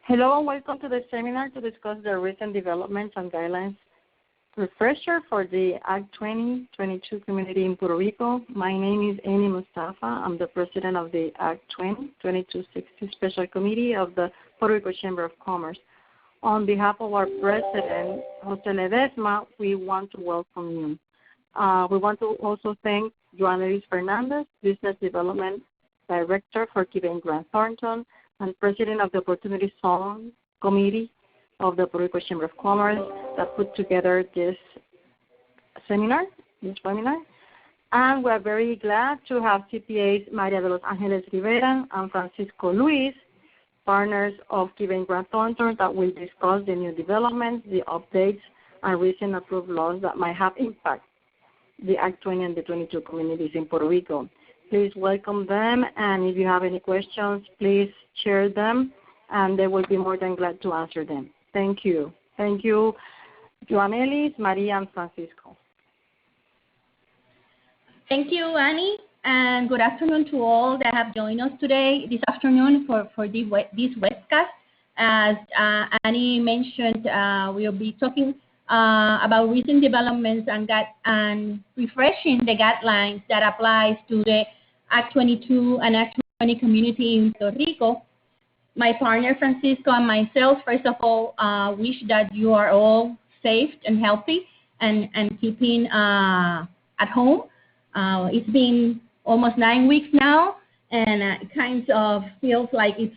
Hello and welcome to the seminar to discuss the recent developments and guidelines refresher for the Act 2022 community in Puerto Rico. My name is Amy Mustafa. I'm the president of the Act 2022-60 Special Committee of the Puerto Rico Chamber of Commerce. On behalf of our president, Jose Ledesma, we want to welcome you. We want to also thank Joanelis Fernandez, Business Development Director for Quebec Grant Thornton, and President of the Opportunity Zone Committee of the Puerto Rico Chamber of Commerce that put together this webinar. And we're very glad to have CPAs María de los Ángeles Rivera and Francisco Luis, partners of Quebec Grant Thornton, that will discuss the new developments, the updates, and recent approved laws that might have impact the Act 20 and the 22 communities in Puerto Rico. Please welcome them, and if you have any questions, please share them, and they will be more than glad to answer them. Thank you. Thank you, Joanelis, Maria, and Francisco. Thank you, Annie, and good afternoon to all that have joined us today, this afternoon for this webcast. As Annie mentioned, we'll be talking about recent developments and refreshing the guidelines that applies to the Act 22 and Act 20 community in Puerto Rico. My partner Francisco and myself, first of all, wish that you are all safe and healthy and keeping at home. It's been almost 9 weeks now, and it kind of feels like it's,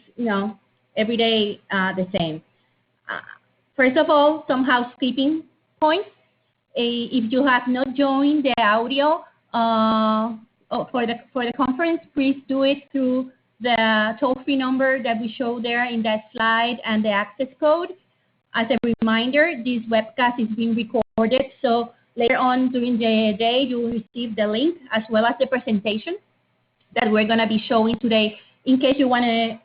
every day the same. First of all, some housekeeping points. If you have not joined the audio for the conference, please do it through the toll-free number that we show there in that slide and the access code. As a reminder, this webcast is being recorded, so later on during the day you will receive the link as well as the presentation that we're going to be showing today in case you want to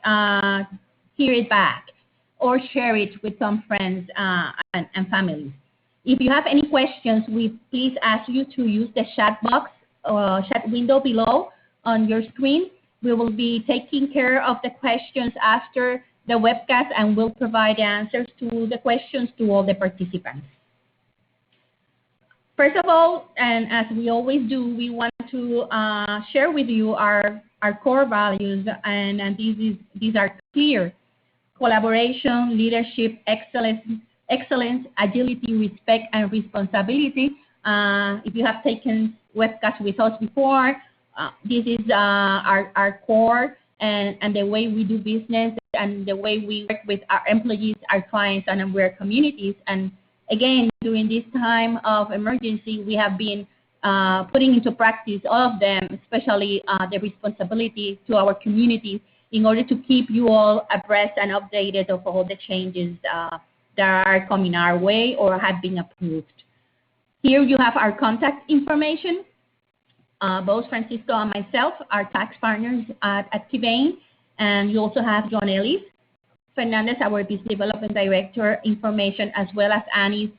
hear it back or share it with some friends and family. If you have any questions, we please ask you to use the chat box or chat window below on your screen. We will be taking care of the questions after the webcast, and we'll provide answers to the questions to all the participants. First of all, and as we always do, we want to share with you our core values, and these are clear: collaboration, leadership, excellence, agility, respect, and responsibility. If you have taken webcasts with us before, this is our core and the way we do business and the way we work with our employees, our clients, and our communities. And again, during this time of emergency, we have been putting into practice all of them, especially the responsibility to our communities, in order to keep you all abreast and updated of all the changes that are coming our way or have been approved. Here you have our contact information. Both Francisco and myself are tax partners at Quebec, and you also have Joanelis Fernandez, our Business Development Director, information, as well as Annie's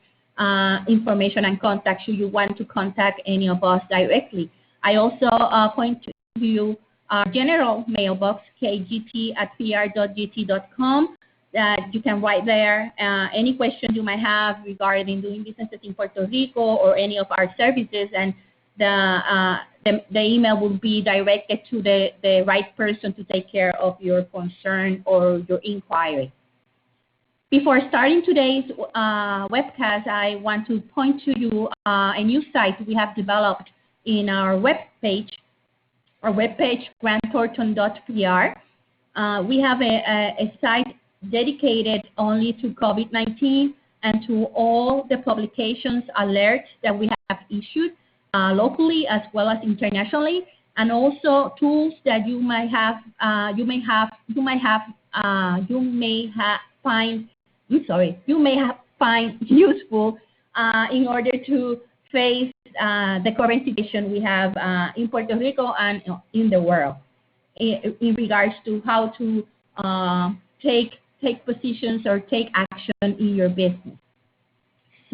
information and contact should you want to contact any of us directly. I also point to you our general mailbox, kgt@pr.gt.com, that you can write there any questions you might have regarding doing businesses in Puerto Rico or any of our services, and the email will be directed to the right person to take care of your concern or your inquiry. Before starting today's webcast, I want to point to you a new site we have developed in our webpage, grantthornton.pr. We have a site dedicated only to COVID-19 and to all the publications, alerts that we have issued locally as well as internationally, and also tools that you may find useful in order to face the current situation we have in Puerto Rico and in the world in regards to how to take positions or take action in your business.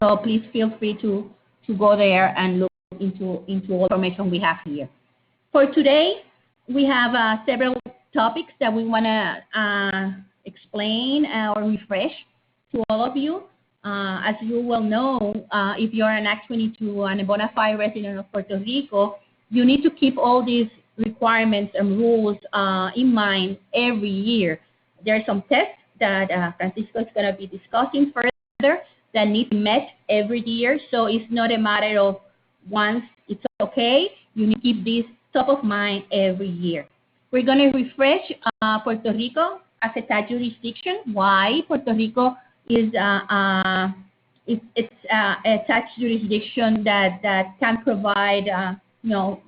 So please feel free to go there and look into all the information we have here. For today, we have several topics that we want to explain or refresh to all of you. As you well know, if you're an Act 22 and a bona fide resident of Puerto Rico, you need to keep all these requirements and rules in mind every year. There are some tests that Francisco is going to be discussing further that need to be met every year. So it's not a matter of once it's okay, you need to keep this top of mind every year. We're going to refresh Puerto Rico as a tax jurisdiction. Why Puerto Rico is it's a tax jurisdiction that can provide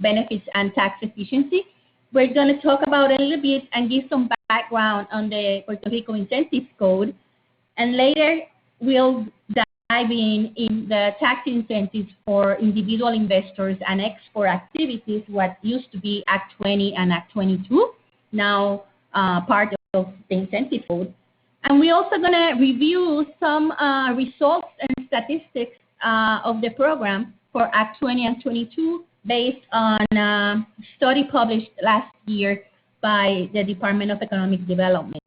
benefits and tax efficiency. We're going to talk about it a little bit and give some background on the Puerto Rico Incentives Code, and later we'll dive in the tax incentives for individual investors and export activities, what used to be Act 20 and Act 22, now part of the Incentive Code. And we're also going to review some results and statistics of the program for Act 20 and 22 based on a study published last year by the Department of Economic Development.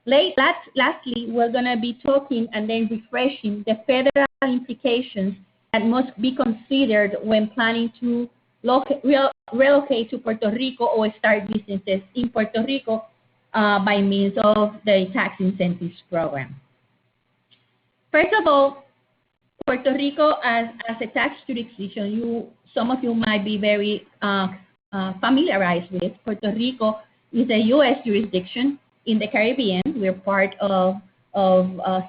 Lastly, we're going to be talking and then refreshing the federal implications that must be considered when planning to relocate to Puerto Rico or start businesses in Puerto Rico by means of the tax incentives program. First of all, Puerto Rico as a tax jurisdiction, some of you might be very familiarized with. Puerto Rico is a U.S. jurisdiction in the Caribbean. We're part of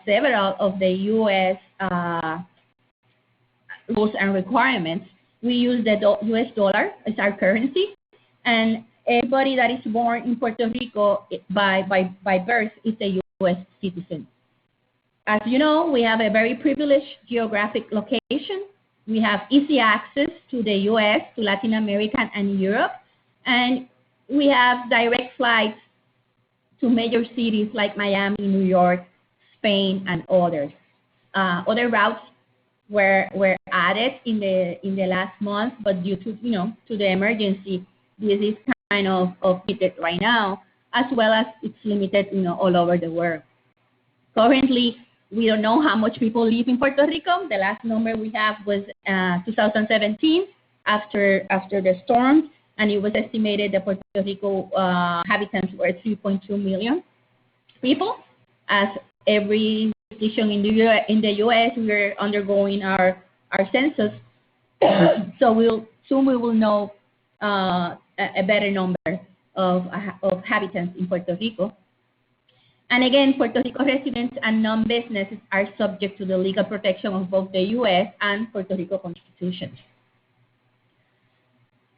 several of the U.S. rules and requirements. We use the U.S. dollar as our currency, and everybody that is born in Puerto Rico by birth is a U.S. citizen. As you know, we have a very privileged geographic location. We have easy access to the U.S., to Latin America, and Europe. And we have direct flights to major cities like Miami, New York, Spain, and others. Other routes were added in the last month, but due to to the emergency, this is kind of limited right now, as well as it's limited all over the world. Currently, we don't know how much people live in Puerto Rico. The last number we have was 2017 after the storm, and it was estimated that Puerto Rico inhabitants were 3.2 million people. As every jurisdiction in the U.S., we're undergoing our census, so soon we will know a better number of inhabitants in Puerto Rico. And again, Puerto Rico residents and non-businesses are subject to the legal protection of both the U.S. and Puerto Rico constitutions.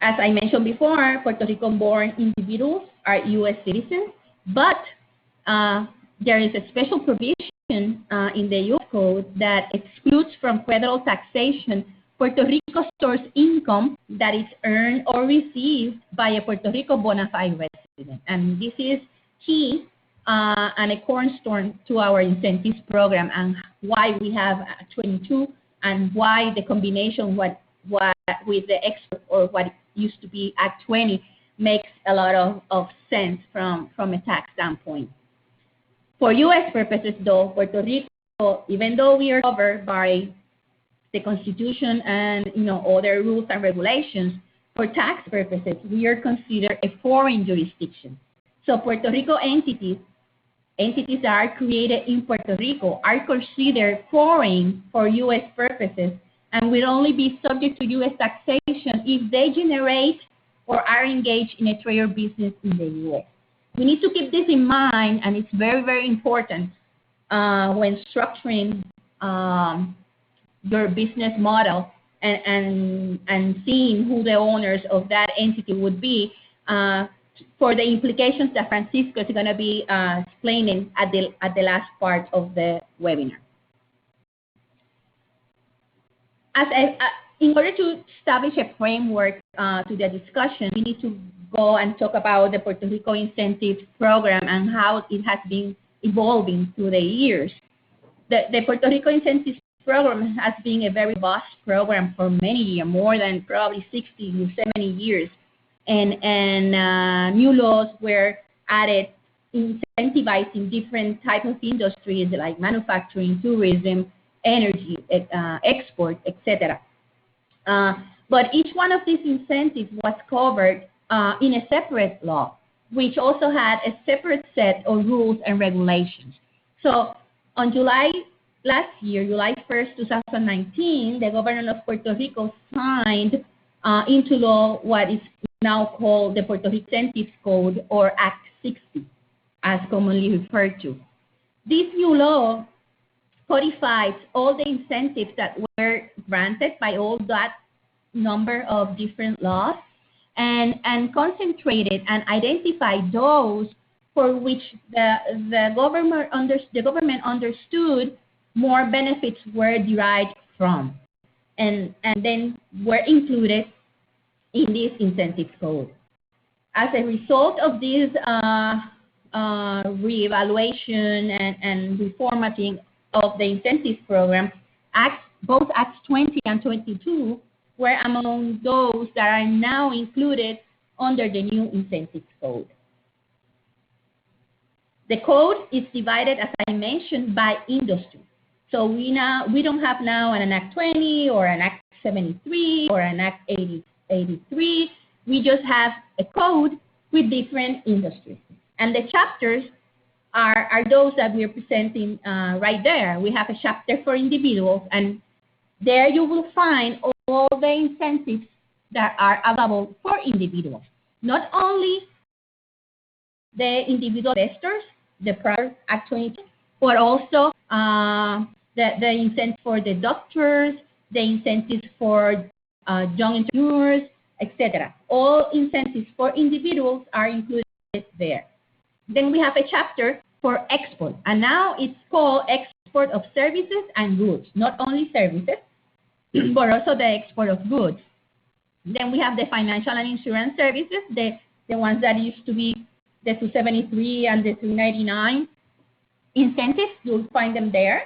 As I mentioned before, Puerto Rico-born individuals are U.S. citizens, but there is a special provision in the U.S. Code that excludes from federal taxation Puerto Rico source income that is earned or received by a Puerto Rico bona fide resident. And this is key and a cornerstone to our incentives program, and why we have 22, and why the combination with the export, or what used to be Act 20, makes a lot of sense from a tax standpoint. For U.S. purposes, though, Puerto Rico, even though we are covered by the Constitution and other rules and regulations, for tax purposes, we are considered a foreign jurisdiction. So Puerto Rico entities that are created in Puerto Rico are considered foreign for U.S. purposes, and will only be subject to U.S. taxation if they generate or are engaged in a trade or business in the U.S. We need to keep this in mind, and it's very, very important when structuring your business model and seeing who the owners of that entity would be, for the implications that Francisco is going to be explaining at the last part of the webinar. In order to establish a framework to the discussion, we need to go and talk about the Puerto Rico Incentives Program and how it has been evolving through the years. The Puerto Rico Incentives Program has been a very vast program for many years, more than probably 60 to 70 years. And new laws were added incentivizing different types of industries like manufacturing, tourism, energy, export, etc. But each one of these incentives was covered in a separate law, which also had a separate set of rules and regulations. So on last year, July 1st, 2019, the government of Puerto Rico signed into law what is now called the Puerto Rico Incentives Code, or Act 60, as commonly referred to. This new law codifies all the incentives that were granted by all that number of different laws and concentrated and identified those for which the government understood more benefits were derived from, and then were included in this incentive code. As a result of this reevaluation and reformatting of the incentives program, both Acts 20 and 22 were among those that are now included under the new incentives code. The code is divided, as I mentioned, by industry. So we don't have now an Act 20 or an Act 73 or an Act 83. We just have a code with different industries. And the chapters are those that we're presenting right there. We have a chapter for individuals, and there you will find all the incentives that are available for individuals. Not only the individual investors, the prior Act 22, but also the incentives for the doctors, the incentives for young entrepreneurs, etc. All incentives for individuals are included there. Then we have a chapter for export, and now it's called export of services and goods, not only services, but also the export of goods. Then we have the financial and insurance services, the ones that used to be the 273 and the 299 incentives. You'll find them there.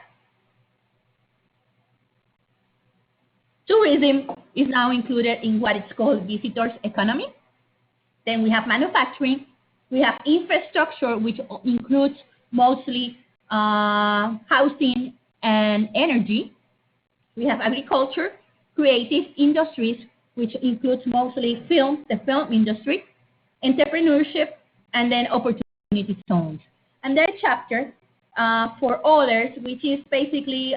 Tourism is now included in what is called visitors economy. Then we have manufacturing. We have infrastructure, which includes mostly housing and energy. We have agriculture, creative industries, which includes mostly the film industry, entrepreneurship, and then opportunity zones. And then a chapter for others, which is basically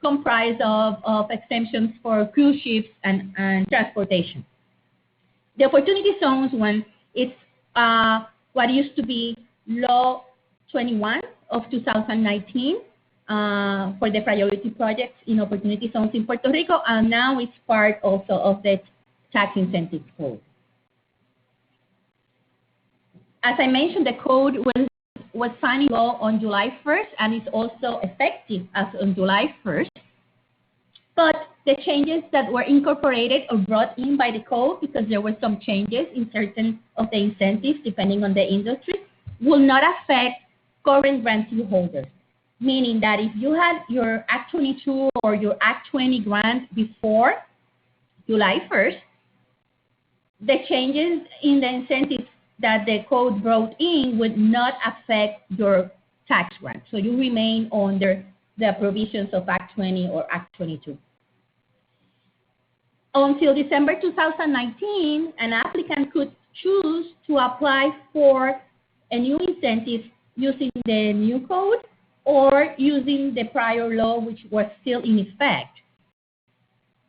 comprised of exemptions for cruise ships and transportation. The opportunity zones one, it's what used to be Law 21 of 2019 for the priority projects in opportunity zones in Puerto Rico, and now it's part also of the tax incentive code. As I mentioned, the code was signed into law on July 1st, and it's also effective as on July 1st. But the changes that were incorporated or brought in by the code, because there were some changes in certain of the incentives depending on the industry, will not affect current grantee holders. Meaning that if you had your Act 22 or your Act 20 grant before July 1st, the changes in the incentives that the code brought in would not affect your tax grant. So you remain under the provisions of Act 20 or Act 22. Until December 2019, an applicant could choose to apply for a new incentive using the new code or using the prior law, which was still in effect.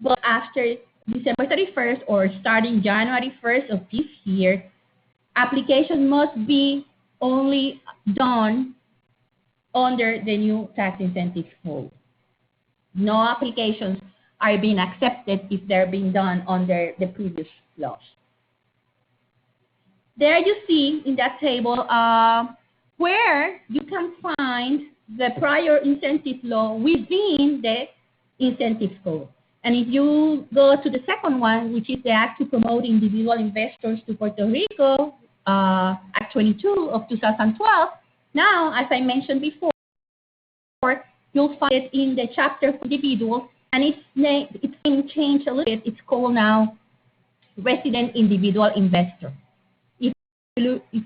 But after December 31st or starting January 1st of this year, application must be only done under the new tax incentive code. No applications are being accepted if they're being done under the previous laws. There you see in that table where you can find the prior incentive law within the incentive code. And if you go to the second one, which is the Act to Promote Individual Investors to Puerto Rico, Act 22 of 2012, now, as I mentioned before, you'll find it in the chapter for individuals, and it's been changed a little bit. It's called now Resident Individual Investor. If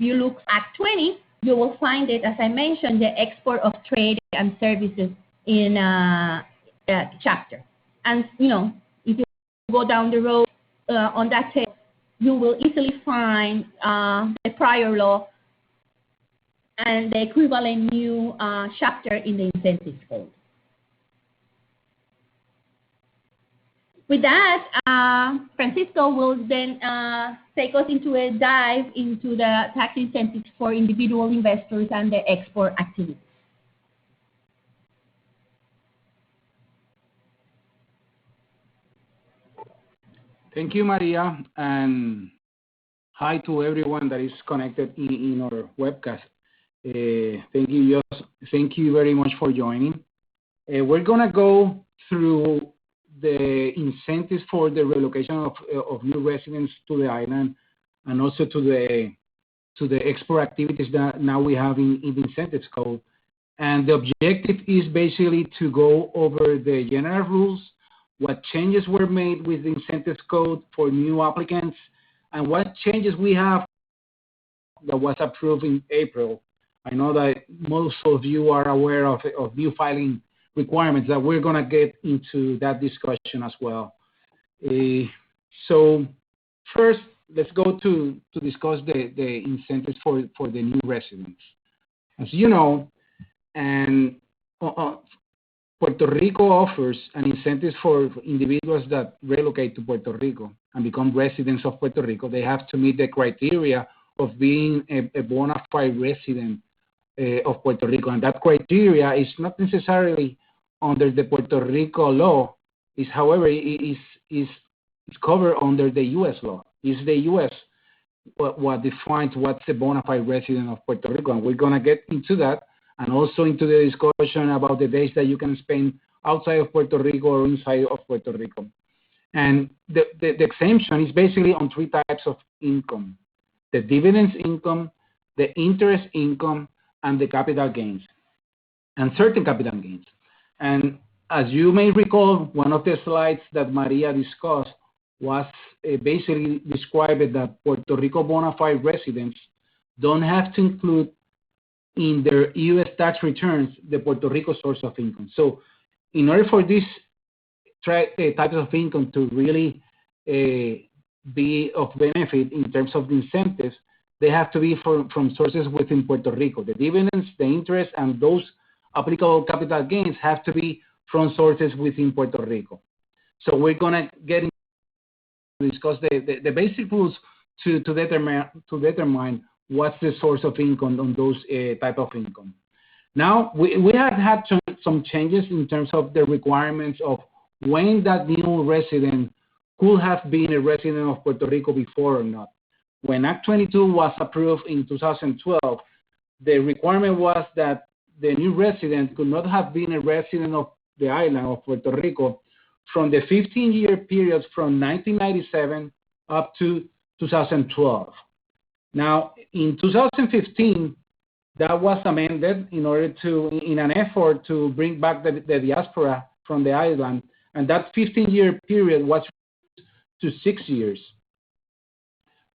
you look at Act 20, you will find it, as I mentioned, the export of trade and services in chapter. And if you go down the road on that table, you will easily find the prior law and the equivalent new chapter in the incentives code. With that, Francisco will then take us into a dive into the tax incentives for individual investors and the export activities. Thank you, Maria, and hi to everyone that is connected in our webcast. Thank you very much for joining. We're gonna go through the incentives for the relocation of new residents to the island, and also to the export activities that now we have in the incentives code. And the objective is basically to go over the general rules, what changes were made with the incentives code for new applicants, and what changes we have that was approved in April. I know that most of you are aware of new filing requirements that we're going to get into that discussion as well. So first, let's go to discuss the incentives for the new residents. As you know, and Puerto Rico offers an incentive for individuals that relocate to Puerto Rico and become residents of Puerto Rico. They have to meet the criteria of being a bona fide resident of Puerto Rico, and that criteria is not necessarily under the Puerto Rico law. Is however is covered under the U.S. law. It's the U.S. what defines what's a bona fide resident of Puerto Rico, and we're gonna get into that, and also into the discussion about the days that you can spend outside of Puerto Rico or inside of Puerto Rico. And the exemption is basically on three types of income: the dividends income, the interest income, and the capital gains, and certain capital gains. And as you may recall, one of the slides that Maria discussed was basically describing that Puerto Rico bona fide residents don't have to include in their U.S. tax returns the Puerto Rico source of income. So in order for these types of income to really be of benefit in terms of the incentives, they have to be from sources within Puerto Rico. The dividends, the interest, and those applicable capital gains have to be from sources within Puerto Rico. So we're gonna get into discuss the basic rules to determine what's the source of income on those type of income. Now we have had some changes in terms of the requirements of when that new resident could have been a resident of Puerto Rico before or not. When Act 22 was approved in 2012, the requirement was that the new resident could not have been a resident of the island of Puerto Rico from the 15-year period from 1997 up to 2012. Now, in 2015, that was amended in an effort to bring back the diaspora from the island, and that 15-year period was to 6 years.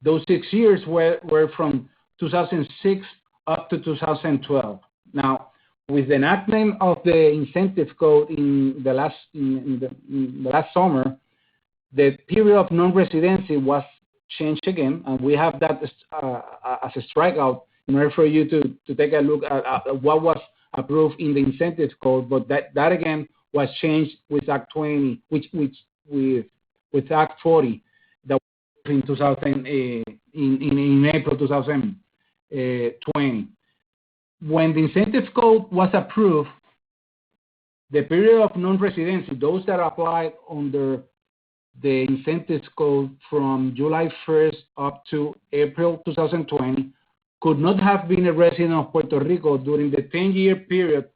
Those 6 years were from 2006 up to 2012. Now, with the enactment of the incentive code in the last summer, the period of non-residency was changed again, and we have that as a strikeout in order for you to take a look at what was approved in the incentive code. But that again was changed with Act 20, with Act 40 that was in April 2020. When the incentive code was approved, the period of non-residency, those that applied under the incentives code from July 1st up to April 2020, could not have been a resident of Puerto Rico during the 10-year period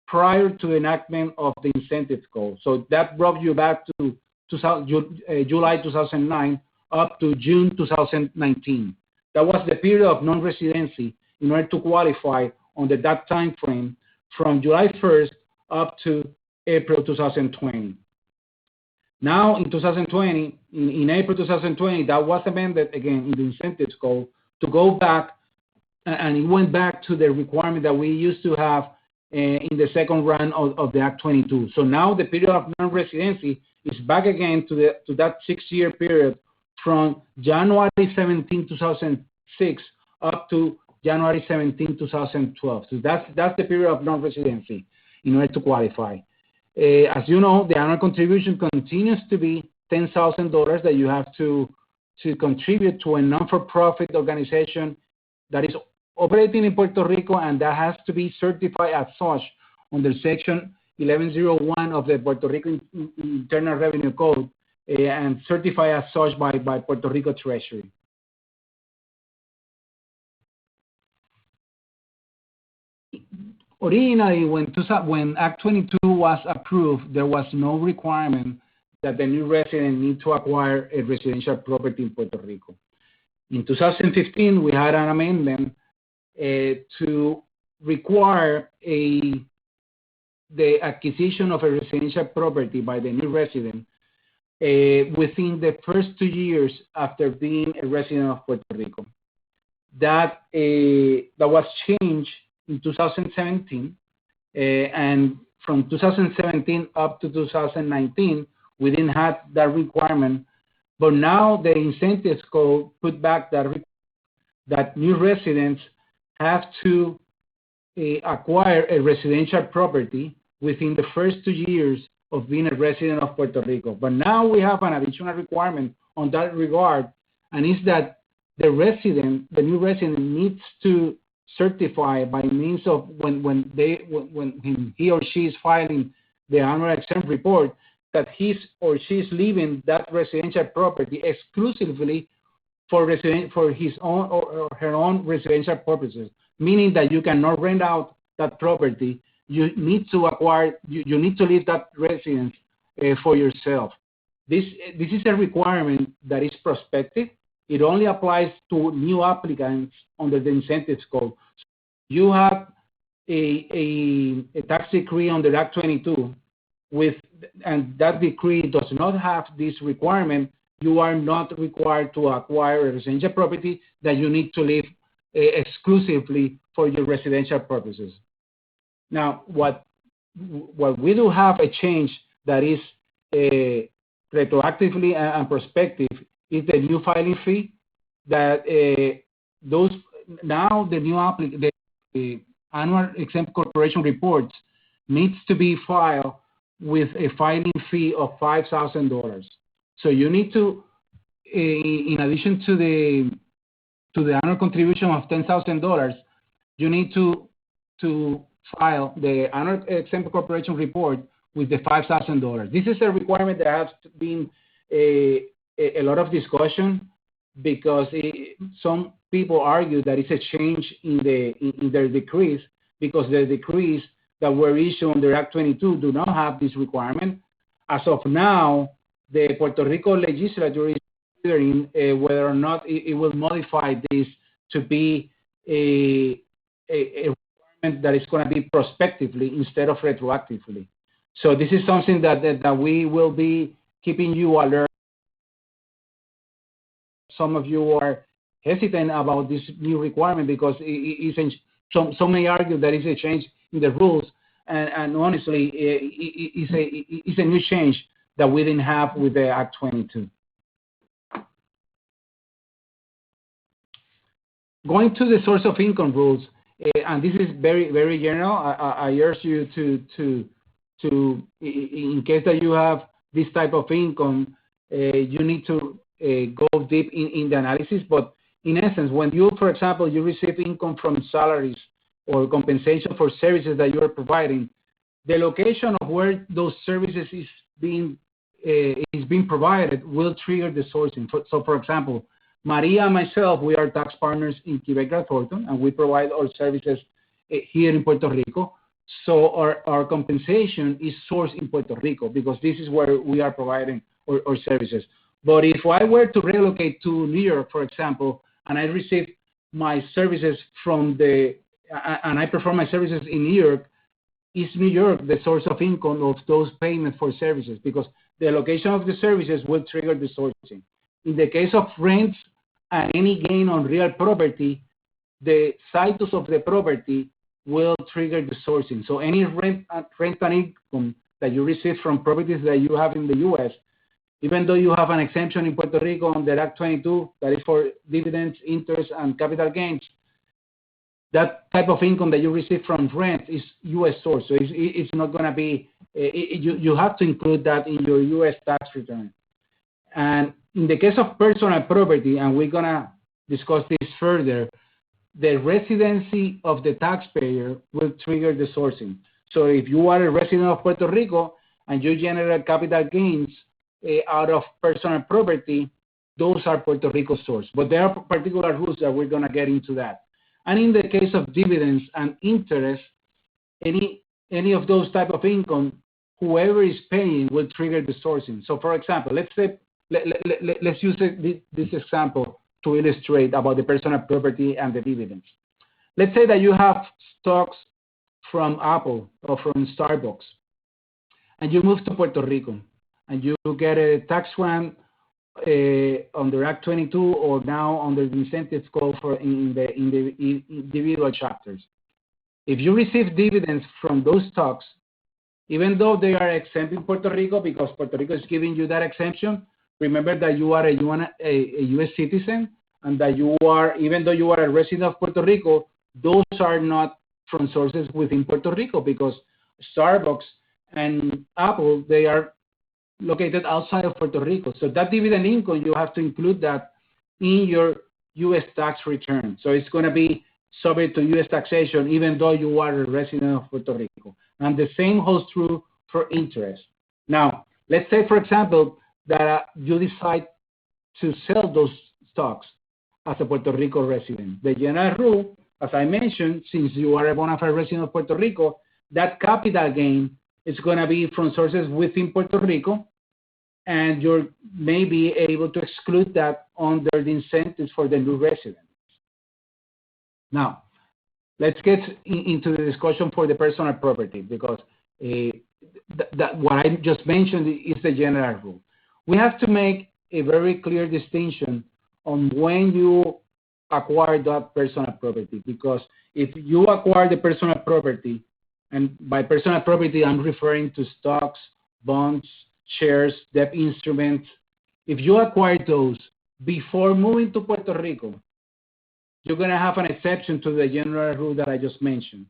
prior to the enactment of the incentives code. So that brought you back to July 2009 up to June 2019. That was the period of non-residency in order to qualify under that time frame from July 1st up to April 2020. Now in 2020, in April 2020, that was amended again in the incentives code to go back and it went back to the requirement that we used to have in the second round of the Act 22. So now the period of non-residency is back again to that 6-year period from January 17, 2006 up to January 17, 2012. So that's the period of non-residency in order to qualify. As you know, the annual contribution continues to be $10,000 that you have to contribute to a non-for-profit organization that is operating in Puerto Rico, and that has to be certified as such under Section 1101 of the Puerto Rico Internal Revenue Code, and certified as such by Puerto Rico Treasury. Originally, when Act 22 was approved, there was no requirement that the new resident need to acquire a residential property in Puerto Rico. In 2015, we had an amendment to require the acquisition of a residential property by the new resident within the first 2 years after being a resident of Puerto Rico. That was changed in 2017, and from 2017 up to 2019, we didn't have that requirement. But now the incentives code put back that new residents have to acquire a residential property within the first 2 years of being a resident of Puerto Rico. But now we have an additional requirement on that regard, and it's that the new resident needs to certify by means of when he or she is filing the annual exempt report that his or she is leaving that residential property exclusively for his own or her own residential purposes, meaning that you cannot rent out that property. You need to you need to leave that residence for yourself. This is a requirement that is prospective. It only applies to new applicants under the incentives code. So you have a tax decree under Act 22 and that decree does not have this requirement. You are not required to acquire a residential property that you need to live exclusively for your residential purposes. Now, what we do have a change that is retroactively and prospective is the new filing fee. That now the annual exempt corporation reports needs to be filed with a filing fee of $5,000. So you need to, in addition to the annual contribution of $10,000, you need to file the annual exempt corporation report with the $5,000. This is a requirement that has been a lot of discussion because some people argue that it's a change in their decrees, because the decrees that were issued under Act 22 do not have this requirement. As of now, the Puerto Rico legislature is considering whether or not it will modify this to be a requirement that is going to be prospectively instead of retroactively. So this is something that we will be keeping you alert. Some of you are hesitant about this new requirement because some may argue that it's a change in the rules, and honestly, it's a new change that we didn't have with the Act 22. Going to the source of income rules, and this is very, very general. I urge you to in case that you have this type of income, you need to go deep in the analysis. But in essence, when you, for example, you receive income from salaries or compensation for services that you are providing, the location of where those services is being provided will trigger the sourcing. So, for example, María and myself, we are tax partners in Quebec, Thornton, and we provide our services here in Puerto Rico. So our compensation is sourced in Puerto Rico because this is where we are providing our services. But if I were to relocate to New York, for example, and I receive my services and I perform my services in New York, is New York the source of income of those payments for services? Because the location of the services will trigger the sourcing. In the case of rents and any gain on real property, the status of the property will trigger the sourcing. So any rental income that you receive from properties that you have in the U.S., even though you have an exemption in Puerto Rico under Act 22, that is for dividends, interest, and capital gains, that type of income that you receive from rent is U.S. source. So it's not going to be, you have to include that in your U.S. tax return. And in the case of personal property, and we're going to discuss this further, the residency of the taxpayer will trigger the sourcing. So if you are a resident of Puerto Rico and you generate capital gains out of personal property, those are Puerto Rico source. But there are particular rules that we're going to get into that. And in the case of dividends and interest, any of those type of income, whoever is paying will trigger the sourcing. So for example, let's say, let's use this example to illustrate about the personal property and the dividends. Let's say that you have stocks from Apple or from Starbucks, and you move to Puerto Rico, and you get a tax grant under Act 22 or now under the incentives called for in the individual chapters. If you receive dividends from those stocks, even though they are exempt in Puerto Rico because Puerto Rico is giving you that exemption, remember that you are a U.S. citizen and that you are, even though you are a resident of Puerto Rico, those are not from sources within Puerto Rico because Starbucks and Apple, they are located outside of Puerto Rico. So that dividend income, you have to include that in your U.S. tax return. So it's going to be subject to U.S. taxation even though you are a resident of Puerto Rico. And the same holds true for interest. Now, let's say, for example, that you decide to sell those stocks as a Puerto Rico resident. The general rule, as I mentioned, since you are a bona fide resident of Puerto Rico, that capital gain is going to be from sources within Puerto Rico, and you may be able to exclude that under the incentives for the new residents. Now, let's get into the discussion for the personal property because what I just mentioned is the general rule. We have to make a very clear distinction on when you acquire that personal property, because if you acquire the personal property, and by personal property, I'm referring to stocks, bonds, shares, debt instruments. If you acquire those before moving to Puerto Rico, you're going to have an exception to the general rule that I just mentioned.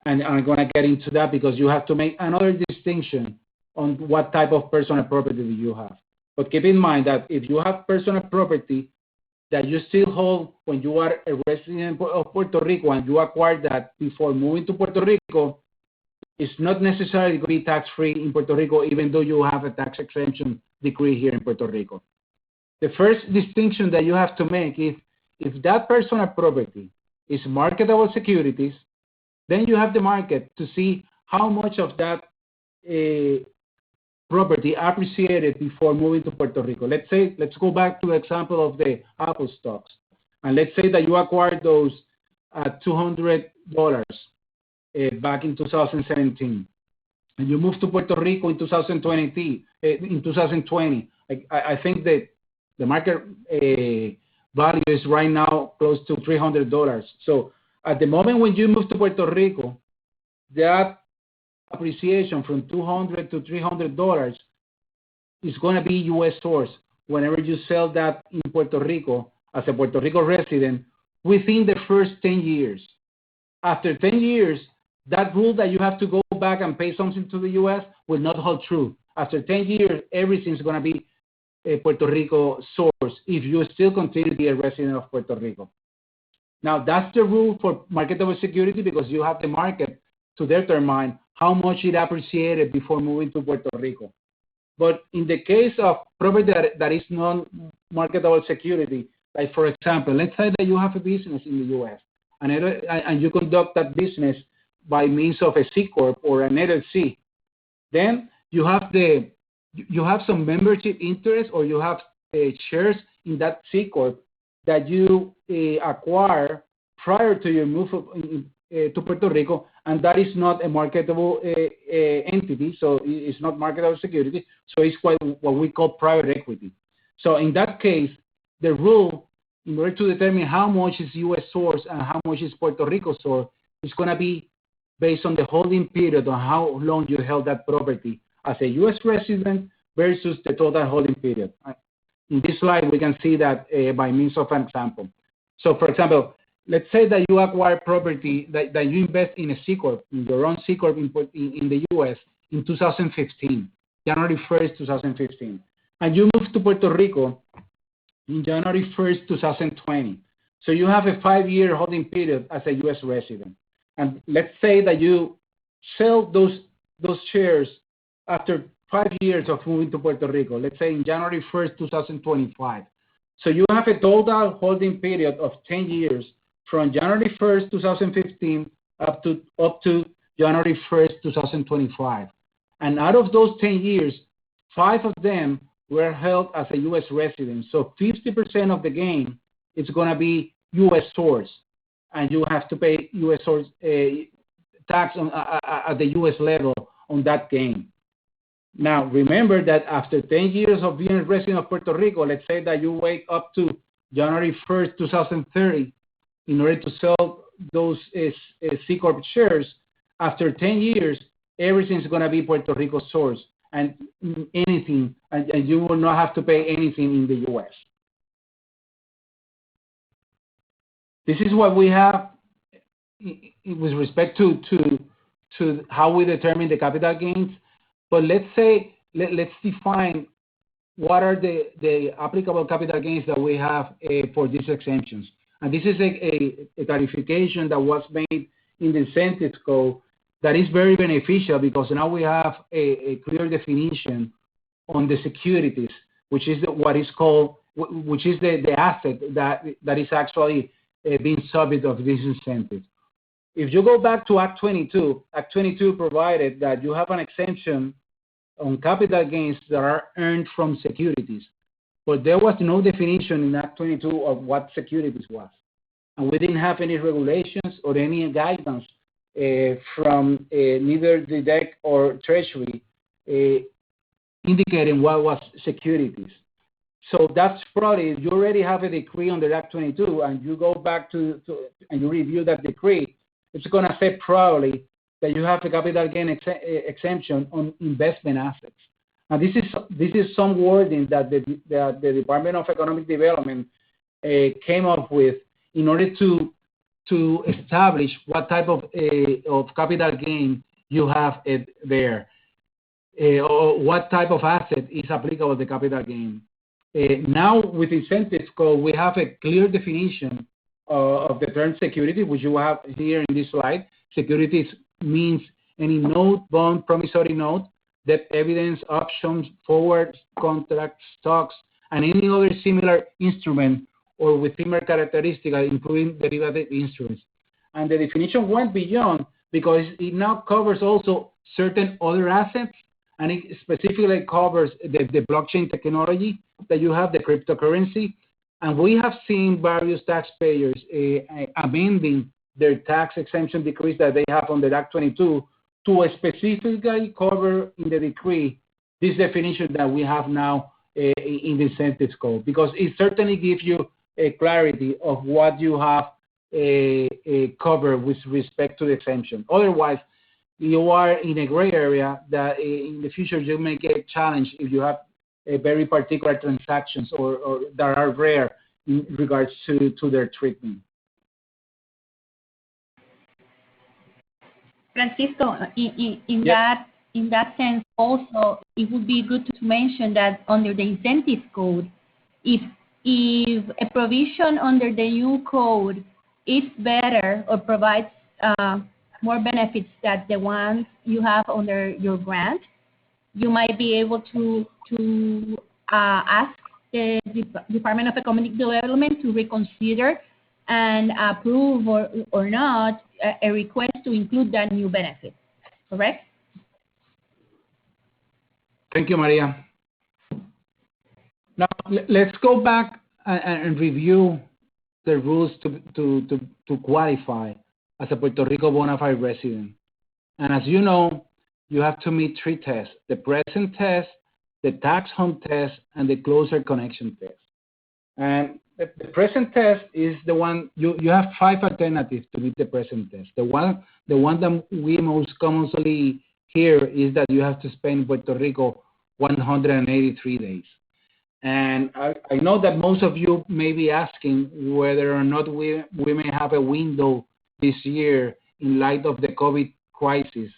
And I'm going to get into that because you have to make another distinction on what type of personal property do you have. But keep in mind that if you have personal property that you still hold when you are a resident of Puerto Rico and you acquired that before moving to Puerto Rico, it's not necessarily going to be tax-free in Puerto Rico, even though you have a tax exemption decree here in Puerto Rico. The first distinction that you have to make is if that personal property is marketable securities, then you have the market to see how much of that property appreciated before moving to Puerto Rico. Let's go back to the example of the Apple stocks. And let's say that you acquired those at $200 back in 2017. And you moved to Puerto Rico in 2020. I think that the market value is right now close to $300. So at the moment when you move to Puerto Rico, that appreciation from $200 to $300 is going to be U.S. source whenever you sell that in Puerto Rico as a Puerto Rico resident within the first 10 years. After 10 years, that rule that you have to go back and pay something to the U.S. will not hold true. After 10 years, everything's going to be a Puerto Rico source if you still continue to be a resident of Puerto Rico. Now, that's the rule for marketable security because you have the market to determine how much it appreciated before moving to Puerto Rico. But in the case of property that is non-marketable security, like for example, let's say that you have a business in the U.S. and you conduct that business by means of a C Corp or an LLC, then you have some membership interest or you have shares in that C Corp that you acquire prior to your move to Puerto Rico, and that is not a marketable entity, so it's not marketable security, so it's what we call private equity. So in that case, the rule in order to determine how much is U.S. source and how much is Puerto Rico source, it's going to be based on the holding period on how long you held that property as a U.S. resident versus the total holding period. In this slide, we can see that by means of an example. So, for example, let's say that you acquire property that you invest in a C Corp, in your own C Corp in the U.S. in 2015, January 1st, 2015. And you move to Puerto Rico in January 1st, 2020. So you have a 5-year holding period as a U.S. resident. And let's say that you sell those shares after 5 years of moving to Puerto Rico, let's say in January 1st, 2025. So you have a total holding period of 10 years from January 1st, 2015 up to January 1st, 2025. And out of those 10 years, 5 of them were held as a U.S. resident. So 50% of the gain is going to be U.S. source, and you have to pay U.S. source tax at the U.S. level on that gain. Now, remember that after 10 years of being a resident of Puerto Rico, let's say that you wait up to January 1st, 2030 in order to sell those C Corp shares. After 10 years, everything's going to be Puerto Rico source and anything, and you will not have to pay anything in the U.S. This is what we have with respect to how we determine the capital gains. But let's define what are the applicable capital gains that we have for these exemptions. And this is a clarification that was made in the incentives code that is very beneficial, because now we have a clear definition on the securities, which is what is called, which is the asset that is actually being subject of these incentives. If you go back to Act 22, Act 22 provided that you have an exemption on capital gains that are earned from securities, but there was no definition in Act 22 of what securities was. And we didn't have any regulations or any guidance from neither the DEC or Treasury indicating what was securities. So that's probably, if you already have a decree under Act 22 and you go back to and you review that decree, it's going to say probably that you have a capital gain exemption on investment assets. And this is some wording that the Department of Economic Development came up with in order to establish what type of capital gain you have there, or what type of asset is applicable to capital gain. Now, with incentives code, we have a clear definition of the term security, which you have here in this slide. Securities means any note, bond, promissory note, debt evidence, options, forwards, contracts, stocks, and any other similar instrument or with similar characteristics, including derivative instruments. And the definition went beyond, because it now covers also certain other assets, and it specifically covers the blockchain technology that you have, the cryptocurrency. And we have seen various taxpayers amending their tax exemption decrees that they have under Act 22 to specifically cover in the decree this definition that we have now in the incentives code, because it certainly gives you a clarity of what you have covered with respect to the exemption. Otherwise, you are in a gray area that in the future you may get challenged if you have a very particular transactions or that are rare in regards to their treatment. Francisco, in that sense, also it would be good to mention that under the incentives code, if a provision under the new code is better or provides more benefits than the ones you have under your grant, you might be able to ask the Department of Economic Development to reconsider and approve or not a request to include that new benefit, correct? Thank you, Maria. Now, let's go back and review the rules to qualify as a Puerto Rico bona fide resident. And as you know, you have to meet 3 tests: the present test, the tax home test, and the closer connection test. And the present test is the one, you have 5 alternatives to meet the present test. The one that we most commonly hear is that you have to spend in Puerto Rico 183 days. And I know that most of you may be asking whether or not we may have a window this year in light of the COVID crisis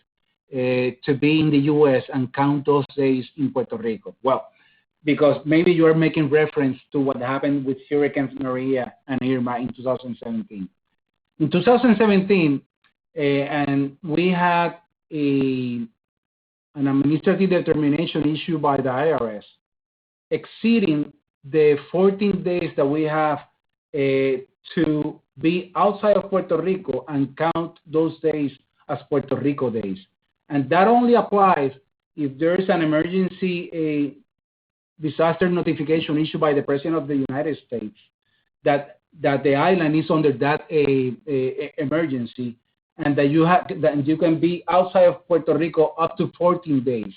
to be in the U.S. and count those days in Puerto Rico. Well, because maybe you are making reference to what happened with Hurricanes Maria and Irma in 2017. In 2017, and we had an administrative determination issued by the IRS exceeding the 14 days that we have to be outside of Puerto Rico and count those days as Puerto Rico days. And that only applies if there is an emergency disaster notification issued by the President of the United States that the island is under that emergency, and that you can be outside of Puerto Rico up to 14 days.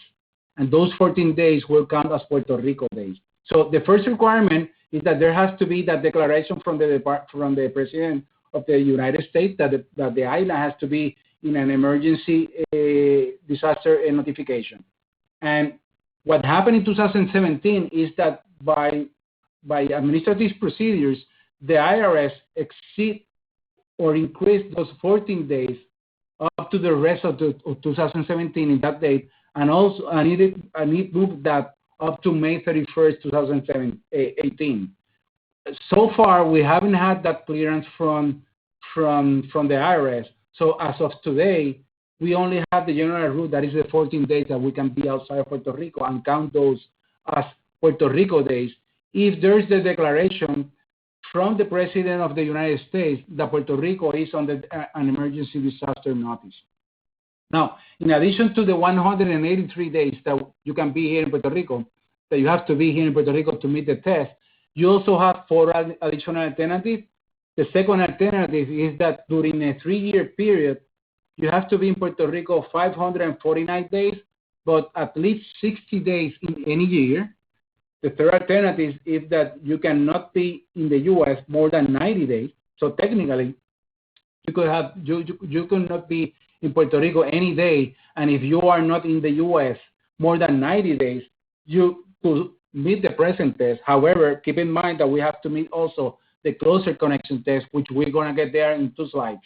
And those 14 days will count as Puerto Rico days. So the first requirement is that there has to be that declaration from the President of the United States that the island has to be in an emergency disaster notification. And what happened in 2017 is that by administrative procedures, the IRS exceed or increased those 14 days up to the rest of 2017 in that date, and it moved that up to May 31st, 2018. So far, we haven't had that clearance from the IRS. So as of today, we only have the general rule that is the 14 days that we can be outside of Puerto Rico and count those as Puerto Rico days if there's the declaration from the President of the United States that Puerto Rico is under an emergency disaster notice. Now, in addition to the 183 days that you can be here in Puerto Rico, that you have to be here in Puerto Rico to meet the test, you also have 4 additional alternatives. The second alternative is that during a 3-year period, you have to be in Puerto Rico 549 days, but at least 60 days in any year. The third alternative is that you cannot be in the U.S. more than 90 days. So technically, you could not be in Puerto Rico any day, and if you are not in the U.S. more than 90 days, you could meet the present test. However, keep in mind that we have to meet also the closer connection test, which we're going to get there in 2 slides.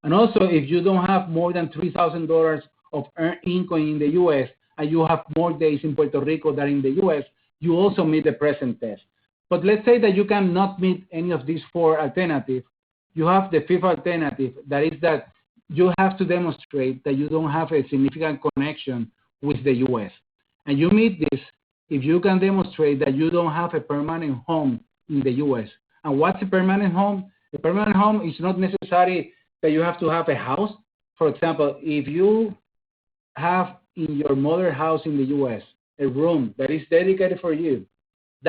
And also, if you don't have more than $3,000 of earned income in the U.S. and you have more days in Puerto Rico than in the U.S., you also meet the present test. But let's say that you cannot meet any of these 4 alternatives. You have the 5th alternative, that is that you have to demonstrate that you don't have a significant connection with the U.S. And you meet this if you can demonstrate that you don't have a permanent home in the U.S. And what's a permanent home? A permanent home is not necessary that you have to have a house. For example, if you have in your mother's house in the U.S. a room that is dedicated for you,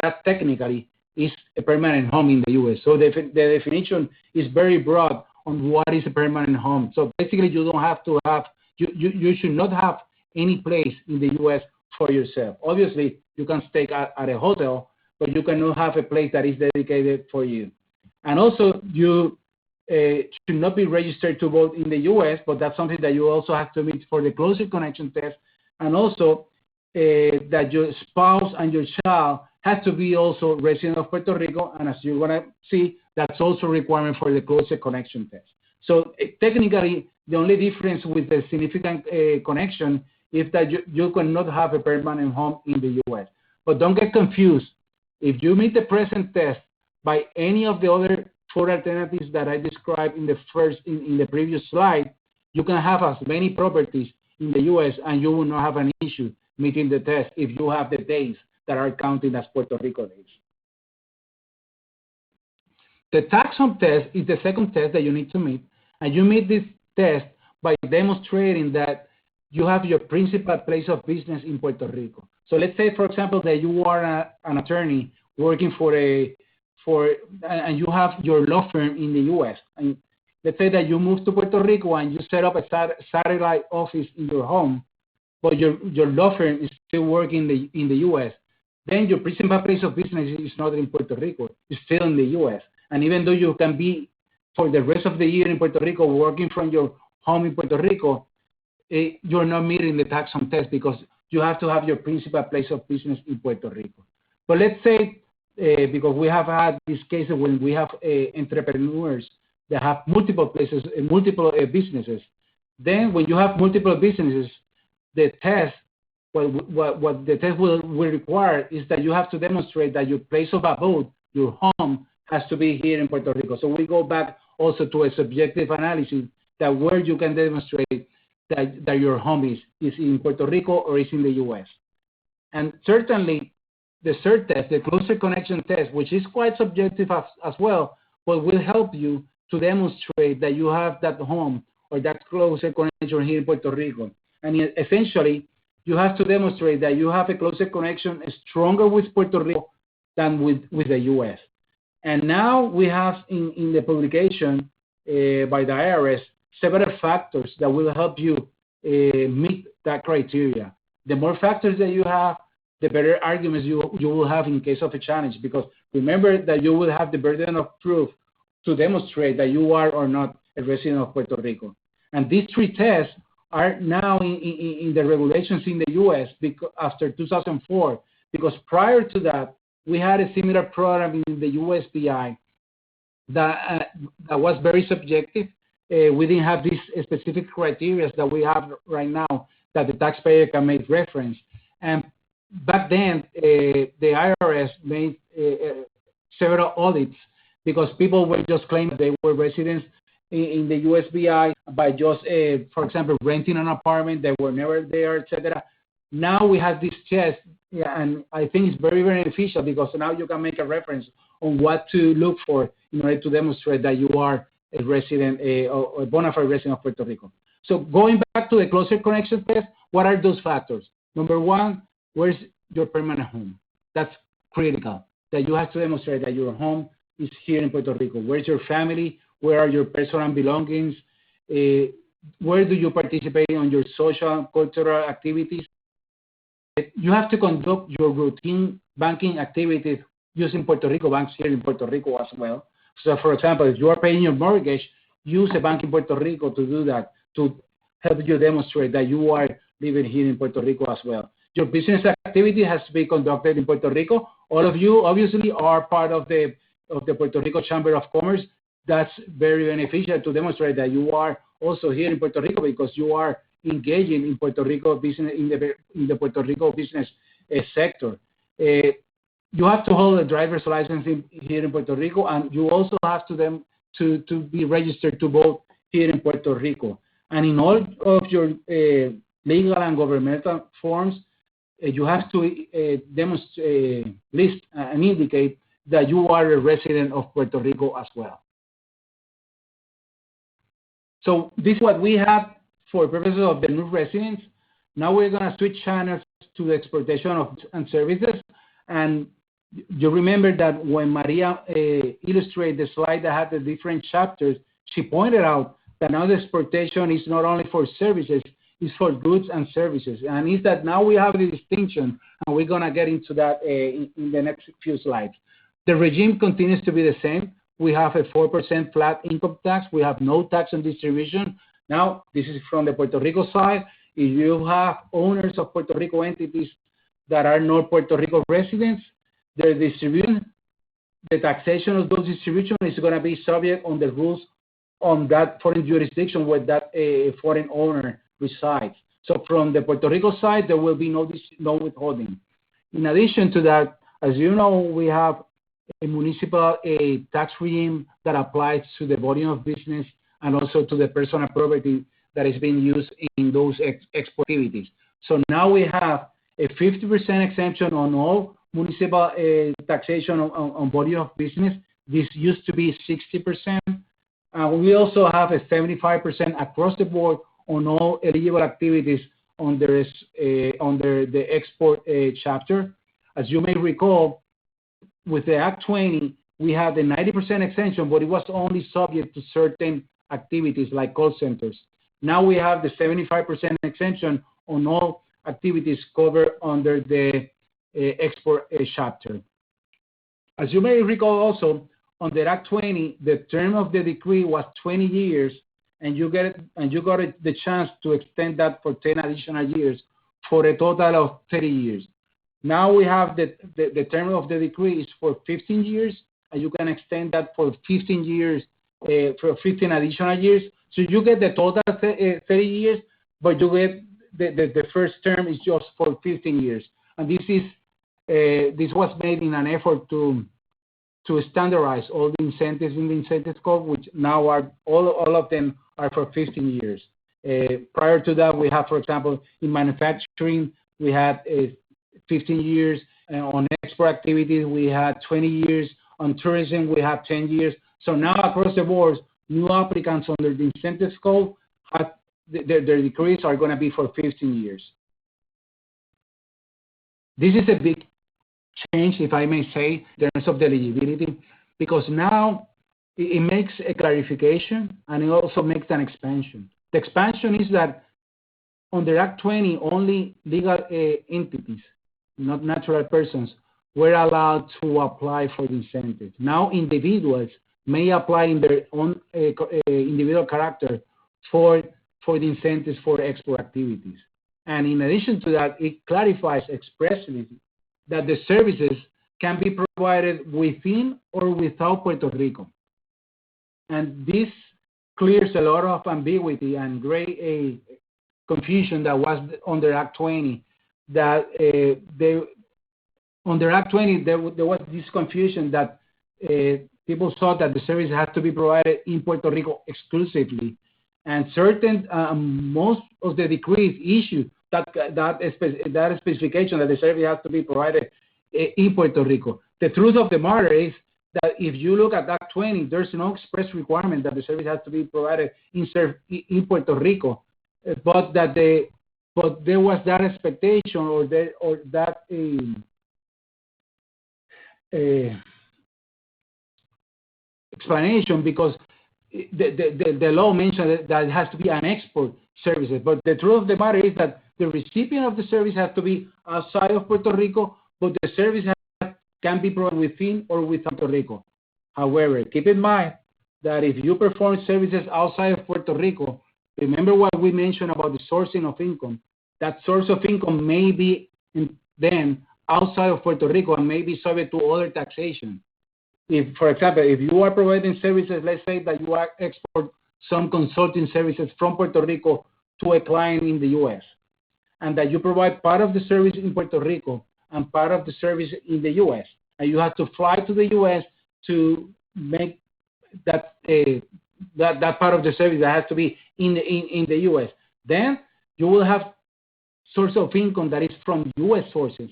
that technically is a permanent home in the U.S. So the definition is very broad on what is a permanent home. So basically, you don't have to have, you should not have any place in the U.S. for yourself. Obviously, you can stay at a hotel, but you cannot have a place that is dedicated for you. And also, you should not be registered to vote in the U.S., but that's something that you also have to meet for the closer connection test. And also, that your spouse and your child has to be also resident of Puerto Rico, and as you're going to see, that's also a requirement for the closer connection test. So technically, the only difference with the significant connection is that you cannot have a permanent home in the U.S. But don't get confused. If you meet the present test by any of the other 4 alternatives that I described in the previous slide, you can have as many properties in the U.S. and you will not have an issue meeting the test if you have the days that are counted as Puerto Rico days. The tax home test is the second test that you need to meet, and you meet this test by demonstrating that you have your principal place of business in Puerto Rico. So let's say, for example, that you are an attorney working and you have your law firm in the U.S. And let's say that you move to Puerto Rico and you set up a satellite office in your home, but your law firm is still working in the U.S. then your principal place of business is not in Puerto Rico, it's still in the U.S. And even though you can be for the rest of the year in Puerto Rico working from your home in Puerto Rico, you're not meeting the tax home test because you have to have your principal place of business in Puerto Rico. But let's say, because we have had these cases when we have entrepreneurs that have multiple places, multiple businesses. Then when you have multiple businesses, the test, what the test will require is that you have to demonstrate that your place of abode, your home, has to be here in Puerto Rico. So we go back also to a subjective analysis that where you can demonstrate that your home is in Puerto Rico or is in the U.S. And certainly the CERT test, the closer connection test, which is quite subjective as well, but will help you to demonstrate that you have that home or that closer connection here in Puerto Rico. And essentially, you have to demonstrate that you have a closer connection stronger with Puerto Rico than with the U.S. And now we have in the publication by the IRS several factors that will help you meet that criteria. The more factors that you have, the better arguments you will have in case of a challenge, because remember that you will have the burden of proof to demonstrate that you are or not a resident of Puerto Rico. And these three tests are now in the regulations in the U.S. after 2004, because prior to that, we had a similar program in the USDI that was very subjective. We didn't have these specific criteria that we have right now that the taxpayer can make reference. And back then, the IRS made several audits because people were just claiming they were residents in the USBI by just, for example, renting an apartment. They were never there, etc. Now we have this test, and I think it's very, very beneficial because now you can make a reference on what to look for in order to demonstrate that you are a resident or a bona fide resident of Puerto Rico. So going back to the closer connection test, what are those factors? Number one, where's your permanent home? That's critical, that you have to demonstrate that your home is here in Puerto Rico. Where's your family? Where are your personal belongings? Where do you participate on your social, cultural activities? You have to conduct your routine banking activities using Puerto Rico banks here in Puerto Rico as well. So, for example, if you are paying your mortgage, use a bank in Puerto Rico to do that, to help you demonstrate that you are living here in Puerto Rico as well. Your business activity has to be conducted in Puerto Rico. All of you obviously are part of the Puerto Rico Chamber of Commerce. That's very beneficial to demonstrate that you are also here in Puerto Rico because you are engaging in Puerto Rico business in the Puerto Rico business sector. You have to hold a driver's license here in Puerto Rico, and you also have to be registered to vote here in Puerto Rico. And in all of your legal and governmental forms, you have to list and indicate that you are a resident of Puerto Rico as well. So this is what we have for purposes of the new residents. Now we're going to switch channels to the exportation of goods and services. And you remember that when Maria illustrated the slide that had the different chapters, she pointed out that now the exportation is not only for services, it's for goods and services. And it's that now we have the distinction, and we're going to get into that in the next few slides. The regime continues to be the same. We have a 4% flat income tax. We have no tax on distribution. Now, this is from the Puerto Rico side. If you have owners of Puerto Rico entities that are not Puerto Rico residents, their distribution, the taxation of those distributions is going to be subject on the rules on that foreign jurisdiction where that foreign owner resides. So from the Puerto Rico side, there will be no withholding. In addition to that, as you know, we have a municipal tax regime that applies to the volume of business and also to the personal property that is being used in those export activities. So now we have a 50% exemption on all municipal taxation on volume of business. This used to be 60%. We also have a 75% across the board on all eligible activities under the export chapter. As you may recall, with the Act 20, we had the 90% exemption, but it was only subject to certain activities like call centers. Now we have the 75% exemption on all activities covered under the export chapter. As you may recall also, under Act 20, the term of the decree was 20 years, and you got the chance to extend that for 10 additional years for a total of 30 years. Now we have the term of the decree is for 15 years, and you can extend that for 15 years, for 15 additional years. So you get the total 30 years, but you get the first term is just for 15 years. And this was made in an effort to standardize all the incentives in the incentive code, which now are all of them are for 15 years. Prior to that, we have, for example, in manufacturing, we had 15 years. On export activities, we had 20 years. On tourism, we have 10 years. So now across the board, new applicants under the incentives code, their decrees are going to be for 15 years. This is a big change, if I may say, in terms of the eligibility, because now it makes a clarification and it also makes an expansion. The expansion is that under Act 20, only legal entities, not natural persons, were allowed to apply for the incentive. Now individuals may apply in their own individual character for the incentives for export activities. And in addition to that, it clarifies expressly that the services can be provided within or without Puerto Rico. And this clears a lot of ambiguity and gray confusion that was under Act 20, that under Act 20, there was this confusion that people thought that the service has to be provided in Puerto Rico exclusively. And most of the decrees issued that specification that the service has to be provided in Puerto Rico. The truth of the matter is that if you look at Act 20, there's no express requirement that the service has to be provided in Puerto Rico, but there was that expectation or that explanation, because the law mentioned that it has to be an export services. But the truth of the matter is that the recipient of the service has to be outside of Puerto Rico, but the service can be provided within or without Puerto Rico. However, keep in mind that if you perform services outside of Puerto Rico, remember what we mentioned about the sourcing of income. That source of income may be then outside of Puerto Rico and may be subject to other taxation. If, for example, if you are providing services, let's say that you export some consulting services from Puerto Rico to a client in the U.S., and that you provide part of the service in Puerto Rico and part of the service in the U.S., and you have to fly to the U.S. to make that part of the service that has to be in the U.S., then you will have source of income that is from U.S. sources.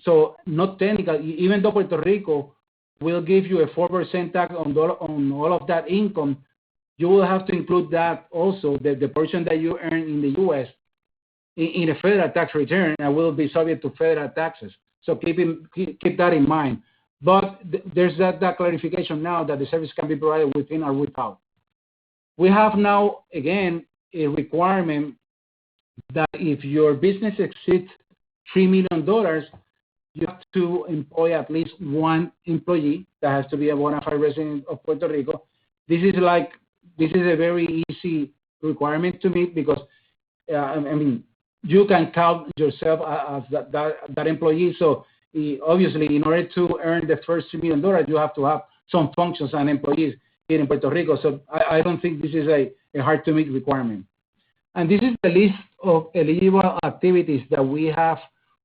So not technical, even though Puerto Rico will give you a 4% tax on all of that income, you will have to include that also, the portion that you earn in the U.S. in a federal tax return, and will be subject to federal taxes. So keep that in mind. But there's that clarification now that the service can be provided within or without. We have now, again, a requirement that if your business exceeds $3 million, you have to employ at least one employee that has to be a bona fide resident of Puerto Rico. This is a very easy requirement to meet, because you can count yourself as that employee. So obviously, in order to earn the first $3 million, you have to have some functions and employees here in Puerto Rico. So I don't think this is a hard to meet requirement. And this is the list of eligible activities that we have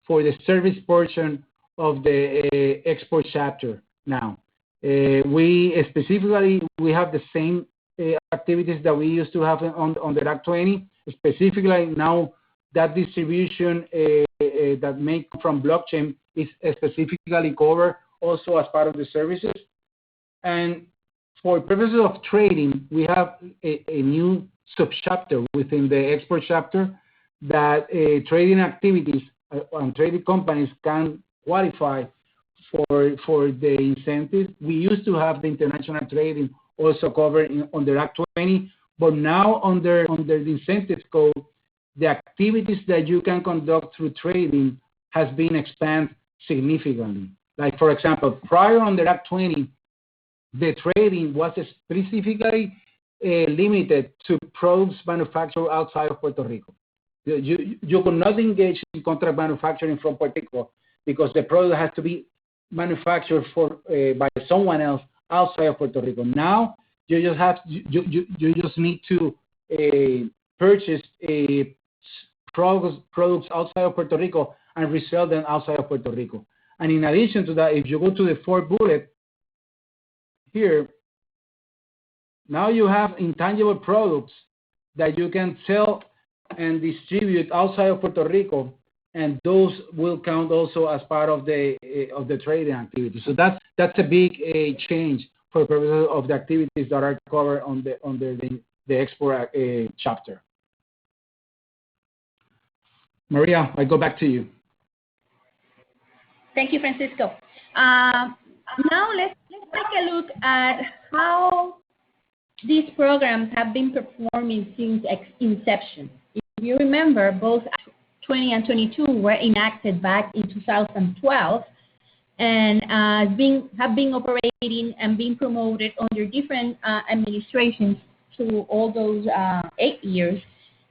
for the service portion of the export chapter now. We have the same activities that we used to have on the Act 20. Specifically now, that distribution that may come from blockchain is specifically covered also as part of the services. And for purposes of trading, we have a new subchapter within the export chapter that trading activities and trading companies can qualify for the incentives. We used to have the international trading also covered under Act 20, but now under the incentives code, the activities that you can conduct through trading has been expanded significantly. Like, for example, prior under Act 20, the trading was specifically limited to products manufactured outside of Puerto Rico. You could not engage in contract manufacturing from Puerto Rico because the product has to be manufactured by someone else outside of Puerto Rico. Now you just need to purchase products outside of Puerto Rico and resell them outside of Puerto Rico. And in addition to that, if you go to the fourth bullet here, now you have intangible products that you can sell and distribute outside of Puerto Rico, and those will count also as part of the trading activity. So that's a big change for purposes of the activities that are covered under the export chapter. Maria, I go back to you. Thank you, Francisco. Now let's take a look at how these programs have been performing since inception. If you remember, both 20 and 22 were enacted back in 2012 and have been operating and being promoted under different administrations through all those 8 years.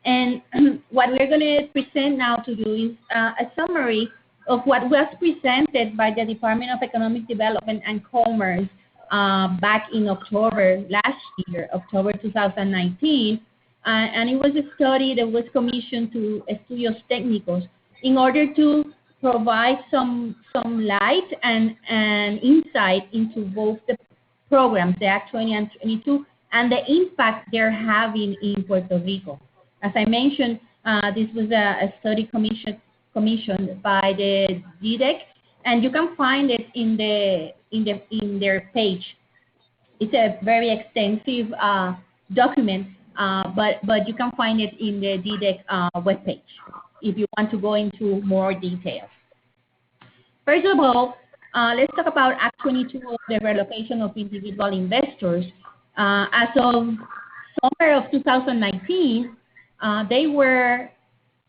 And what we're going to present now to do is a summary of what was presented by the Department of Economic Development and Commerce back in October last year, October 2019. And it was a study that was commissioned to Estudios Técnicos in order to provide some light and insight into both the programs, the Act 20 and 22, and the impact they're having in Puerto Rico. As I mentioned, this was a study commissioned by the DDEC, and you can find it in their page. It's a very extensive document, but you can find it in the DDEC webpage if you want to go into more details. First of all, let's talk about Act 22 of the relocation of individual investors. As of summer of 2019, they were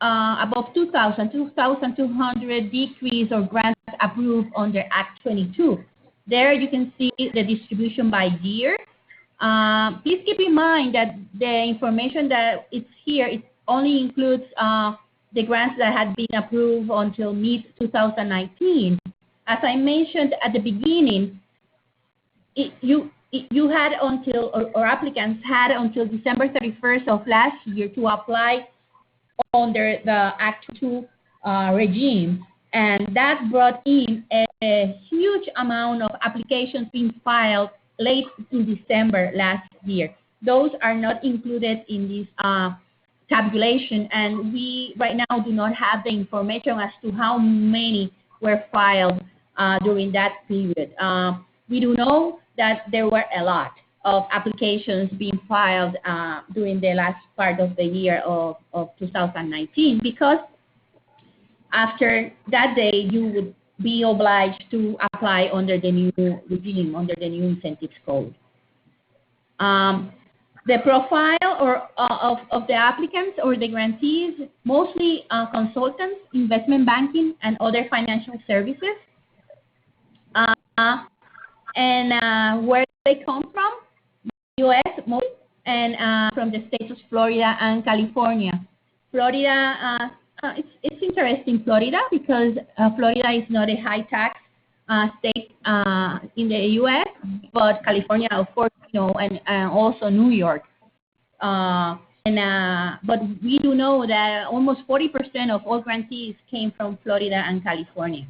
above 2,200 decrees or grants approved under Act 22. There you can see the distribution by year. Please keep in mind that the information that it's here, it only includes the grants that had been approved until mid-2019. As I mentioned at the beginning, you had until, or applicants had until December 31st of last year to apply under the Act 2 regime, and that brought in a huge amount of applications being filed late in December last year. Those are not included in this tabulation, and we right now do not have the information as to how many were filed during that period. We do know that there were a lot of applications being filed during the last part of the year of 2019, because after that day you would be obliged to apply under the new regime, under the new incentives code. The profile of the applicants or the grantees, mostly consultants, investment banking, and other financial services. And where they come from, U.S. mostly, and from the states of Florida and California. Florida, it's interesting, Florida, because Florida is not a high tax state in the U.S., but California, of course, you know, and also New York. But we do know that almost 40% of all grantees came from Florida and California.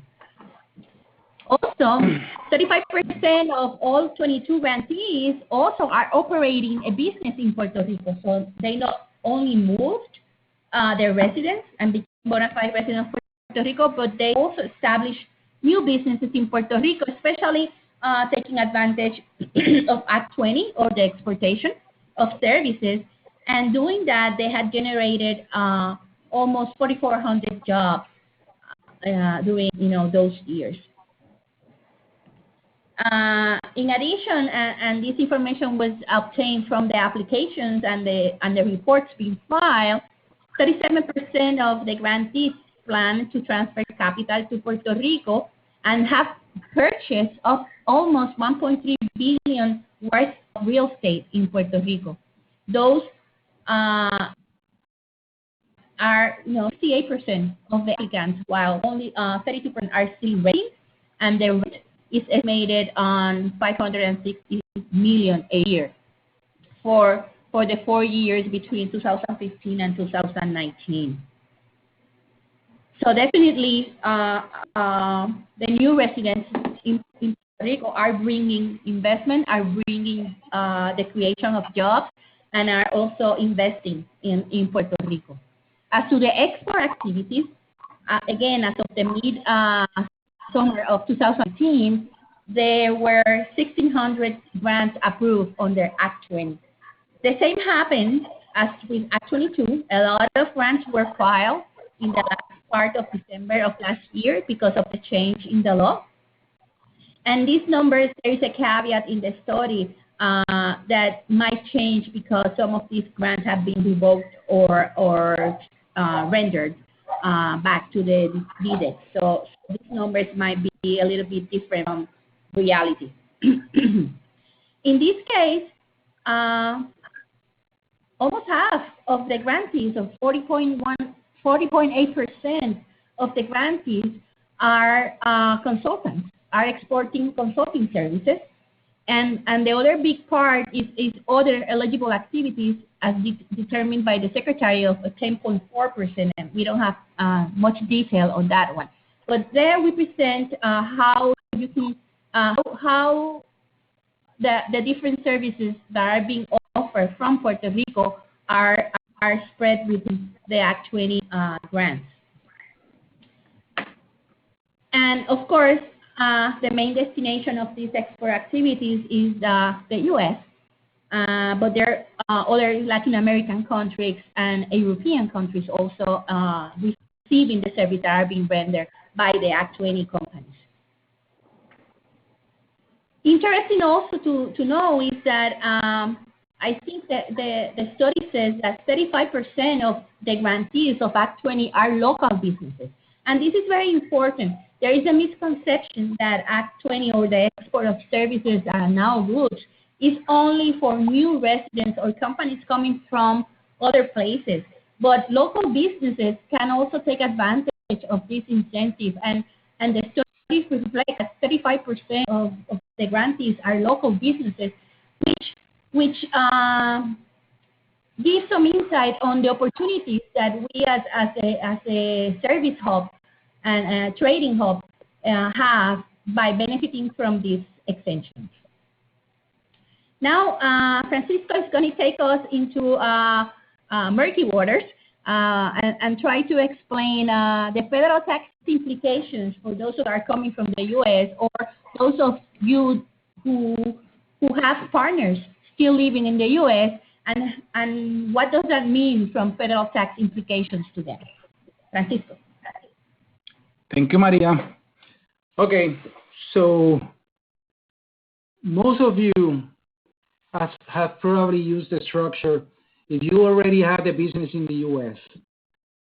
Also, 35% of all 22 grantees also are operating a business in Puerto Rico. So they not only moved their residence and became bona fide residents of Puerto Rico, but they also established new businesses in Puerto Rico, especially taking advantage of Act 20 or the exportation of services. And doing that, they had generated almost 4,400 jobs during those years. In addition, and this information was obtained from the applications and the reports being filed, 37% of the grantees plan to transfer capital to Puerto Rico, and have purchased of almost 1.3 billion worth of real estate in Puerto Rico. Those are 68% of the applicants, while only 32% are still waiting, and the rate is estimated on 560 million a year for the 4 years between 2015 and 2019. So definitely, the new residents in Puerto Rico are bringing investment, are bringing the creation of jobs, and are also investing in Puerto Rico. As to the export activities, again, as of the mid-summer of 2018, there were 1,600 grants approved under Act 20. The same happened as with Act 22. A lot of grants were filed in the last part of December of last year because of the change in the law. And these numbers, there is a caveat in the study that might change because some of these grants have been revoked or rendered back to the DDEC. So these numbers might be a little bit different from reality. In this case, almost half of the grantees, of 40.8% of the grantees are consultants, are exporting consulting services. And the other big part is other eligible activities as determined by the Secretary of 10.4%, and we don't have much detail on that one. But there we present how you can, how the different services that are being offered from Puerto Rico are spread within the Act 20 grants. And of course, the main destination of these export activities is the U.S., but there are other Latin American countries and European countries also receiving the service that are being rendered by the Act 20 companies. Interesting also to know is that I think that the study says that 35% of the grantees of Act 20 are local businesses. And this is very important. There is a misconception that Act 20 or the export of services and now goods is only for new residents or companies coming from other places. But local businesses can also take advantage of this incentive. And the studies reflect that 35% of the grantees are local businesses, which gives some insight on the opportunities that we as a service hub and a trading hub have by benefiting from these exemptions. Now, Francisco is going to take us into murky waters and try to explain the federal tax implications for those who are coming from the U.S. or those of you who have partners still living in the U.S. and what does that mean from federal tax implications to them. Francisco. Thank you, Maria. Okay, so most of you have probably used the structure. If you already had a business in the U.S.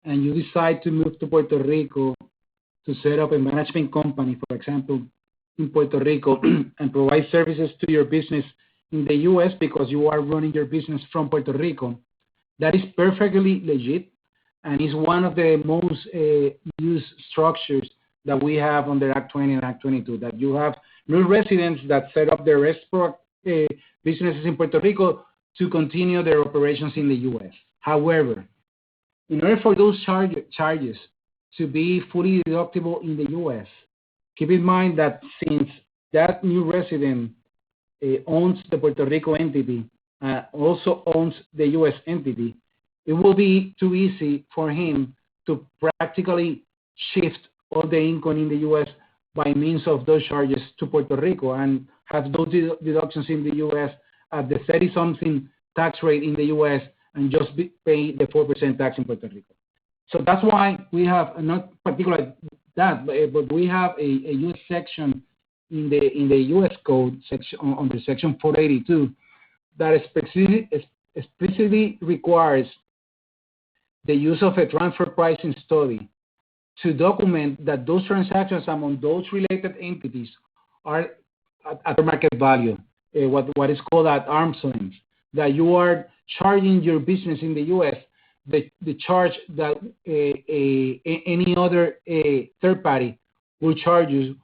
and you decide to move to Puerto Rico to set up a management company, for example, in Puerto Rico and provide services to your business in the U.S. because you are running your business from Puerto Rico, that is perfectly legit and is one of the most used structures that we have under Act 20 and Act 22, that you have new residents that set up their export businesses in Puerto Rico to continue their operations in the U.S. However, in order for those charges to be fully deductible in the U.S., keep in mind that since that new resident owns the Puerto Rico entity, also owns the U.S. entity, it will be too easy for him to practically shift all the income in the U.S. by means of those charges to Puerto Rico and have those deductions in the U.S. at the 30-something tax rate in the U.S. and just pay the 4% tax in Puerto Rico. So that's why we have, not particularly that, but we have a U.S. section in the U.S. Code section under Section 482 that explicitly requires the use of a transfer pricing study to document that those transactions among those related entities are at the market value, what is called at arm's length, that you are charging your business in the U.S. the charge that any other third party will charge you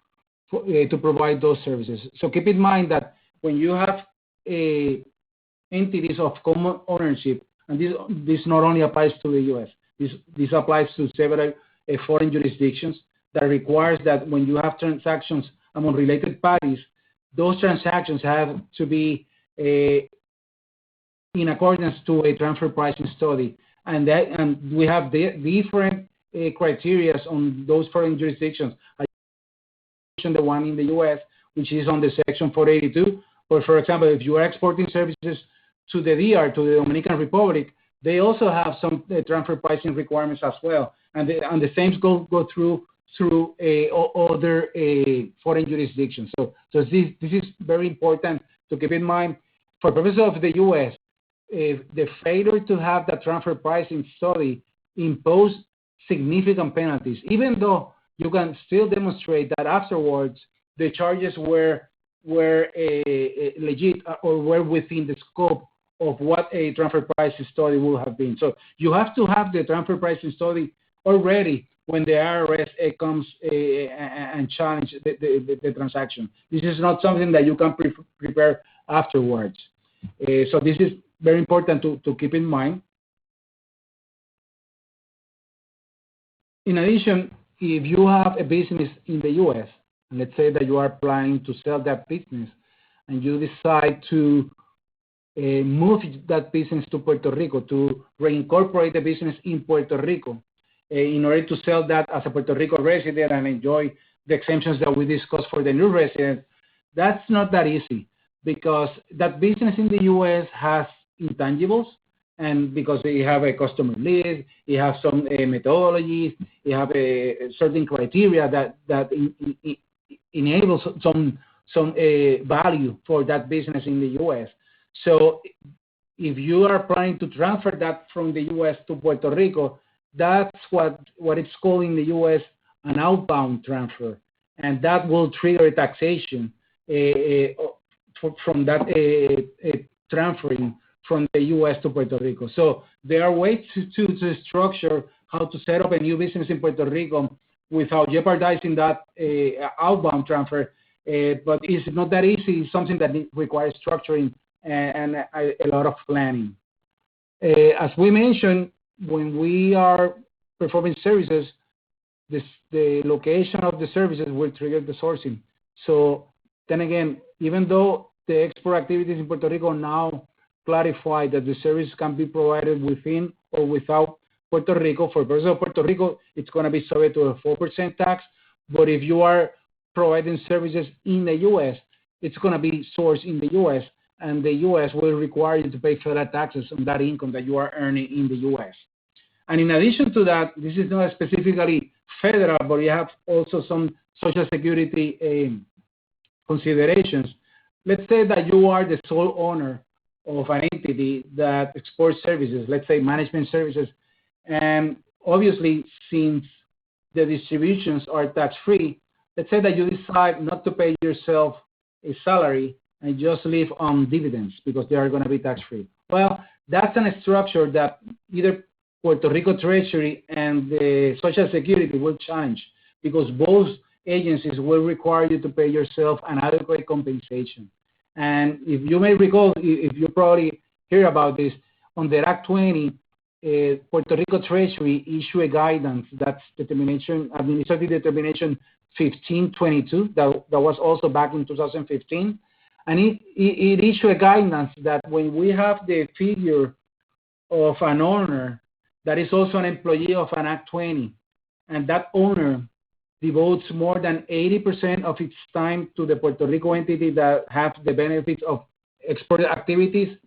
to provide those services. So keep in mind that when you have entities of common ownership, and this not only applies to the U.S., this applies to several foreign jurisdictions, that requires that when you have transactions among related parties, those transactions have to be in accordance to a transfer pricing study. And we have different criteria on those foreign jurisdictions. I mentioned the one in the U.S., which is on the Section 482. Or, for example, if you are exporting services to the DR, to the Dominican Republic, they also have some transfer pricing requirements as well. And the same go through other foreign jurisdictions. So this is very important to keep in mind. For purposes of the U.S., the failure to have that transfer pricing study impose significant penalties, even though you can still demonstrate that afterwards the charges were legit or were within the scope of what a transfer pricing study would have been. So you have to have the transfer pricing study already when the IRS comes and challenge the transaction. This is not something that you can prepare afterwards. So this is very important to keep in mind. In addition, if you have a business in the U.S., and let's say that you are planning to sell that business, and you decide to move that business to Puerto Rico, to reincorporate the business in Puerto Rico, in order to sell that as a Puerto Rico resident and enjoy the exemptions that we discussed for the new resident, that's not that easy, because that business in the U.S. has intangibles, and because you have a customer list, you have some methodologies, you have a certain criteria that enables some value for that business in the U.S. So if you are planning to transfer that from the U.S. to Puerto Rico, that's what it's called in the U.S. an outbound transfer, and that will trigger a taxation from that transferring from the U.S. to Puerto Rico. So there are ways to structure how to set up a new business in Puerto Rico without jeopardizing that outbound transfer, but it's not that easy. It's something that requires structuring and a lot of planning. As we mentioned, when we are performing services, the location of the services will trigger the sourcing. So then again, even though the export activities in Puerto Rico now clarify that the service can be provided within or without Puerto Rico, for purposes of Puerto Rico, it's going to be subject to a 4% tax. But if you are providing services in the U.S., it's going to be sourced in the U.S., and the U.S. will require you to pay federal taxes on that income that you are earning in the U.S. And in addition to that, this is not specifically federal, but you have also some Social Security considerations. Let's say that you are the sole owner of an entity that exports services, let's say management services, and obviously since the distributions are tax-free, let's say that you decide not to pay yourself a salary and just live on dividends because they are going to be tax-free. Well, that's a structure that either Puerto Rico Treasury and the Social Security will challenge, because both agencies will require you to pay yourself an adequate compensation. And if you may recall, if you probably hear about this, on the Act 20, Puerto Rico Treasury issued a guidance, that's Administrative Determination 1522, that was also back in 2015. And it issued a guidance that when we have the figure of an owner that is also an employee of an Act 20, and that owner devotes more than 80% of its time to the Puerto Rico entity that has the benefits of export activities,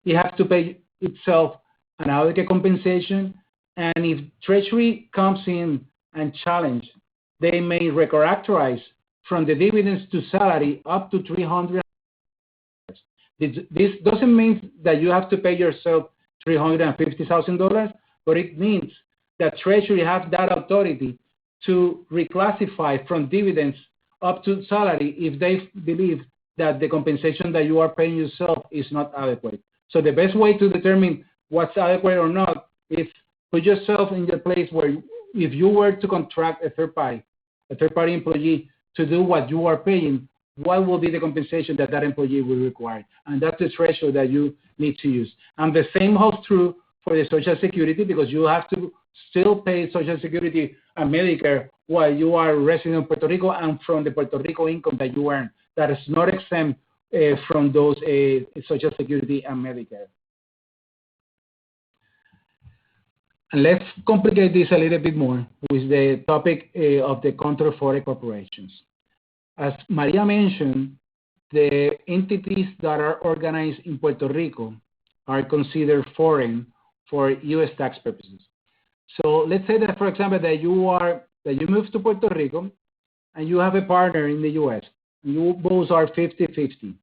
it has to pay itself an adequate compensation. And if Treasury comes in and challenge, they may recharacterize from the dividends to salary up to $300. This doesn't mean that you have to pay yourself $350,000, but it means that Treasury has that authority to reclassify from dividends up to salary if they believe that the compensation that you are paying yourself is not adequate. So the best way to determine what's adequate or not is put yourself in the place where if you were to contract a third party employee to do what you are paying, what will be the compensation that that employee will require? And that's the threshold that you need to use. And the same holds true for the Social Security, because you have to still pay Social Security and Medicare while you are resident in Puerto Rico and from the Puerto Rico income that you earn. That is not exempt from those Social Security and Medicare. And let's complicate this a little bit more with the topic of the control foreign corporations. As Maria mentioned, the entities that are organized in Puerto Rico are considered foreign for U.S. tax purposes. So let's say that, for example, that you move to Puerto Rico and you have a partner in the U.S. You both are 50-50.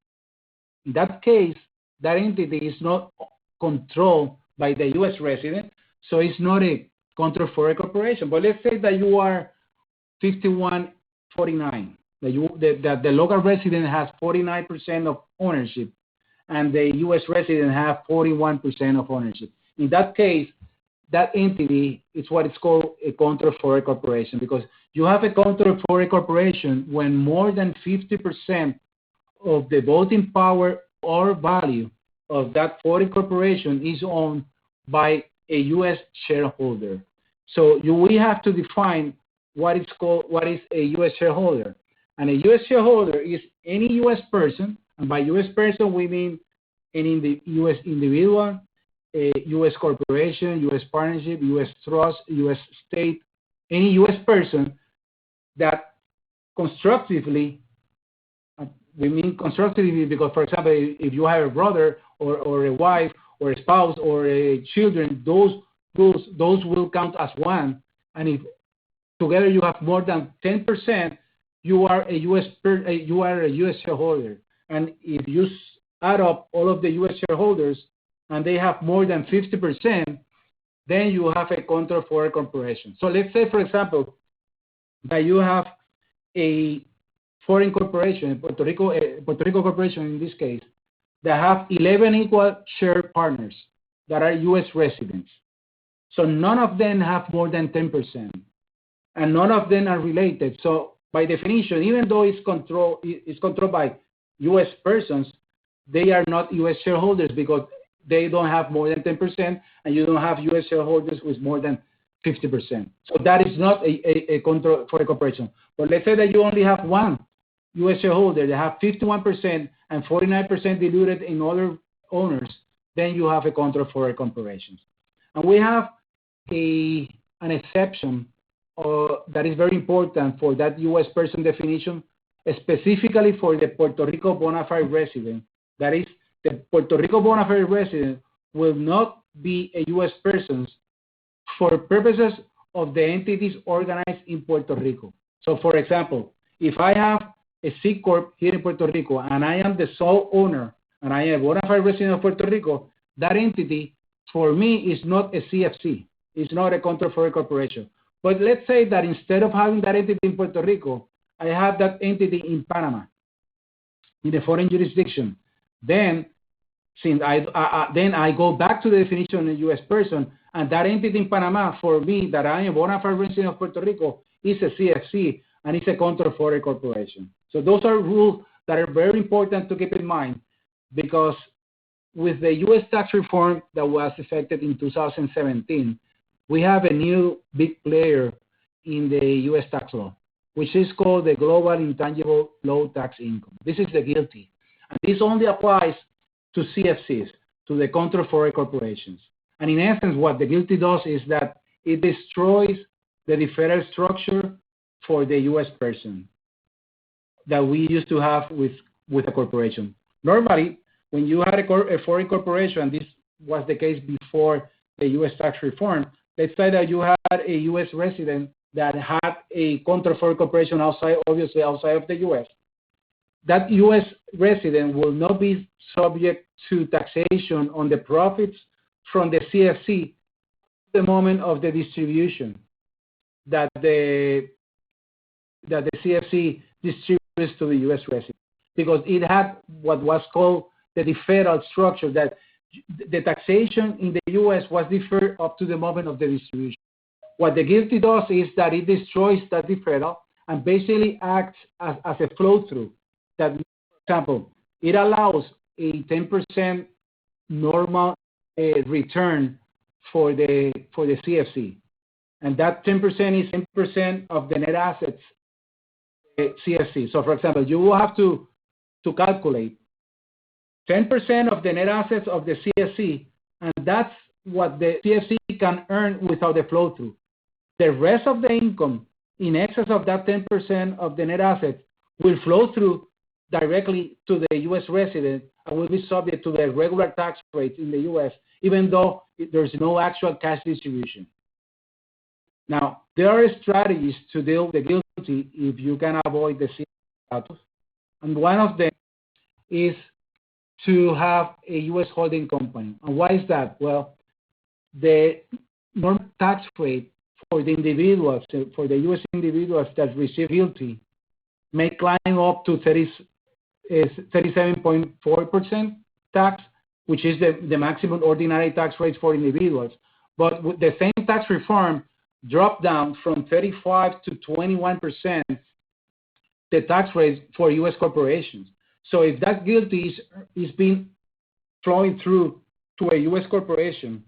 In that case, that entity is not controlled by the U.S. resident, so it's not a control foreign corporation. But let's say that you are 51-49, that the local resident has 49% of ownership and the U.S. resident has 41% of ownership. In that case, that entity is what is called a control foreign corporation, because you have a control foreign corporation when more than 50% of the voting power or value of that foreign corporation is owned by a U.S. shareholder. So we have to define what is a U.S. shareholder. And a U.S. shareholder is any U.S. person, and by U.S. person we mean any U.S. individual, a U.S. corporation, U.S. partnership, U.S. trust, U.S. state, any U.S. person that constructively, we mean constructively because, for example, if you have a brother or a wife or a spouse or a children, those will count as one. And if together you have more than 10%, you are a U.S. shareholder. And if you add up all of the U.S. shareholders and they have more than 50%, then you have a control foreign corporation. So let's say, for example, that you have a foreign corporation, a Puerto Rico corporation in this case, that have 11 equal share partners that are U.S. residents. So none of them have more than 10%, and none of them are related. So by definition, even though it's controlled by U.S. persons, they are not U.S. shareholders because they don't have more than 10%, and you don't have U.S. shareholders with more than 50%. So that is not a control for a corporation. But let's say that you only have one U.S. shareholder, they have 51% and 49% diluted in other owners, then you have a control for a corporation. And we have an exception that is very important for that U.S. person definition, specifically for the Puerto Rico bona fide resident. That is, the Puerto Rico bona fide resident will not be a U.S. person for purposes of the entities organized in Puerto Rico. So, for example, if I have a C Corp here in Puerto Rico and I am the sole owner and I am a bona fide resident of Puerto Rico, that entity for me is not a CFC. It's not a control foreign corporation. But let's say that instead of having that entity in Puerto Rico, I have that entity in Panama, in a foreign jurisdiction. Then, since I go back to the definition of a U.S. person, and that entity in Panama, for me, that I am a bona fide resident of Puerto Rico, is a CFC, and it's a control foreign corporation. So those are rules that are very important to keep in mind, because with the U.S. tax reform that was effected in 2017, we have a new big player in the U.S. tax law, which is called the Global Intangible Low Tax Income. This is the GILTI. And this only applies to CFCs, to the control foreign corporations. And in essence, what the GILTI does is that it destroys the deferred structure for the U.S. person that we used to have with a corporation. Normally, when you had a foreign corporation, this was the case before the U.S. tax reform, let's say that you had a U.S. resident that had a control foreign corporation obviously outside of the U.S. That U.S. resident will not be subject to taxation on the profits from the CFC at the moment of the distribution. that the CFC distributes to the U.S. residents, because it had what was called the deferral structure, that the taxation in the U.S. was deferred up to the moment of the distribution. What the GILTI does is that it destroys that deferral and basically acts as a flow-through. That, for example, it allows a 10% normal return for the CFC, and that 10% is 10% of the net assets CFC. So, for example, you will have to calculate 10% of the net assets of the CFC, and that's what the CFC can earn without the flow-through. The rest of the income in excess of that 10% of the net assets will flow through directly to the U.S. resident and will be subject to the regular tax rates in the U.S., even though there's no actual cash distribution. Now, there are strategies to deal with the GILTI if you can avoid the CFC status, and one of them is to have a U.S. holding company. And why is that? Well, the normal tax rate for the individuals, for the U.S. individuals that receive GILTI, may climb up to 37.4% tax, which is the maximum ordinary tax rate for individuals. But with the same tax reform dropped down from 35 to 21% the tax rate for U.S. corporations. So if that GILTI is being flowing through to a U.S. corporation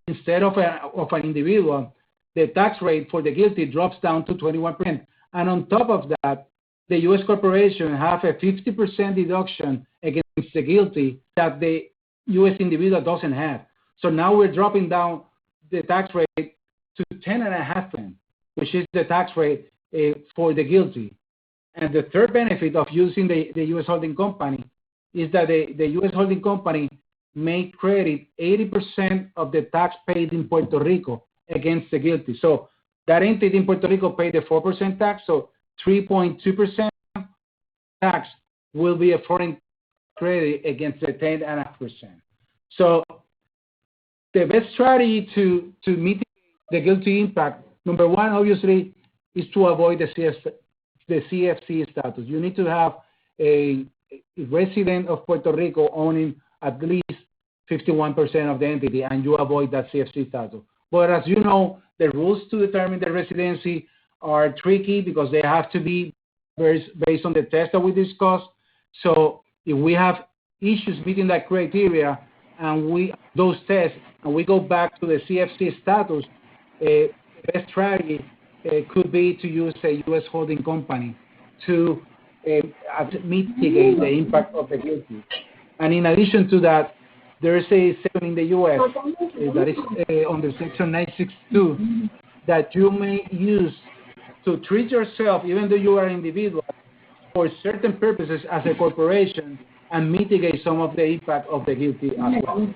instead of an individual, the tax rate for the GILTI drops down to 21%. And on top of that, the U.S. corporation have a 50% deduction against the GILTI that the U.S. individual doesn't have. So now we're dropping down the tax rate to 10.5%, which is the tax rate for the GILTI. And the third benefit of using the U.S. holding company is that the U.S. holding company may credit 80% of the tax paid in Puerto Rico against the GILTI. So that entity in Puerto Rico paid the 4% tax, so 3.2% tax will be a foreign credit against the 10.5%. So the best strategy to mitigate the GILTI impact, number one, obviously, is to avoid the CFC status. You need to have a resident of Puerto Rico owning at least 51% of the entity, and you avoid that CFC status. But as you know, the rules to determine the residency are tricky because they have to be based on the test that we discussed. So if we have issues meeting that criteria and those tests, and we go back to the CFC status, the best strategy could be to use a U.S. holding company to mitigate the impact of the GILTI. And in addition to that, there is a section in the U.S. That is under Section 962 that you may use to treat yourself, even though you are an individual, for certain purposes as a corporation and mitigate some of the impact of the GILTI as well.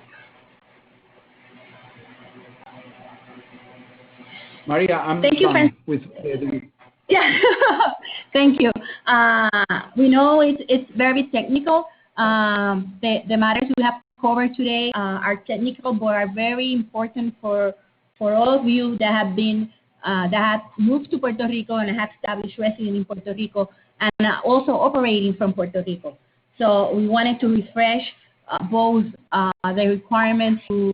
Maria, I'm done with yeah. Thank you. We know it's very technical. The matters we have covered today are technical, but are very important for all of you that have been that have moved to Puerto Rico and have established residence in Puerto Rico and also operating from Puerto Rico. So we wanted to refresh both the requirements to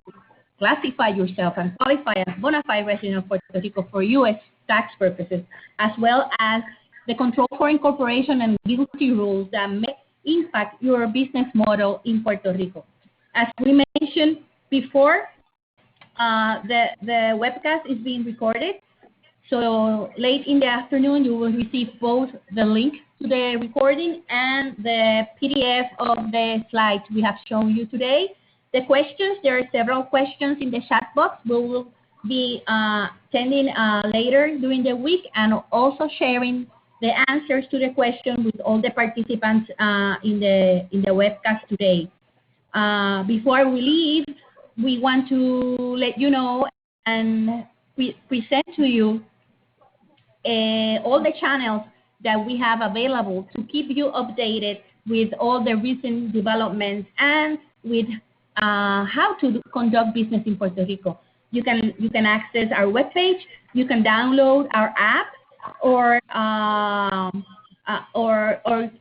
classify yourself and qualify as bona fide resident of Puerto Rico for U.S. tax purposes, as well as the control for incorporation and GILTI rules that may impact your business model in Puerto Rico. As we mentioned before, the webcast is being recorded. So late in the afternoon, you will receive both the link to the recording and the PDF of the slides we have shown you today. The questions, there are several questions in the chat box. We will be sending later during the week and also sharing the answers to the question with all the participants in the webcast today. Before we leave, we want to let you know and present to you all the channels that we have available to keep you updated with all the recent developments and with how to conduct business in Puerto Rico. you can access our webpage. You can download our app or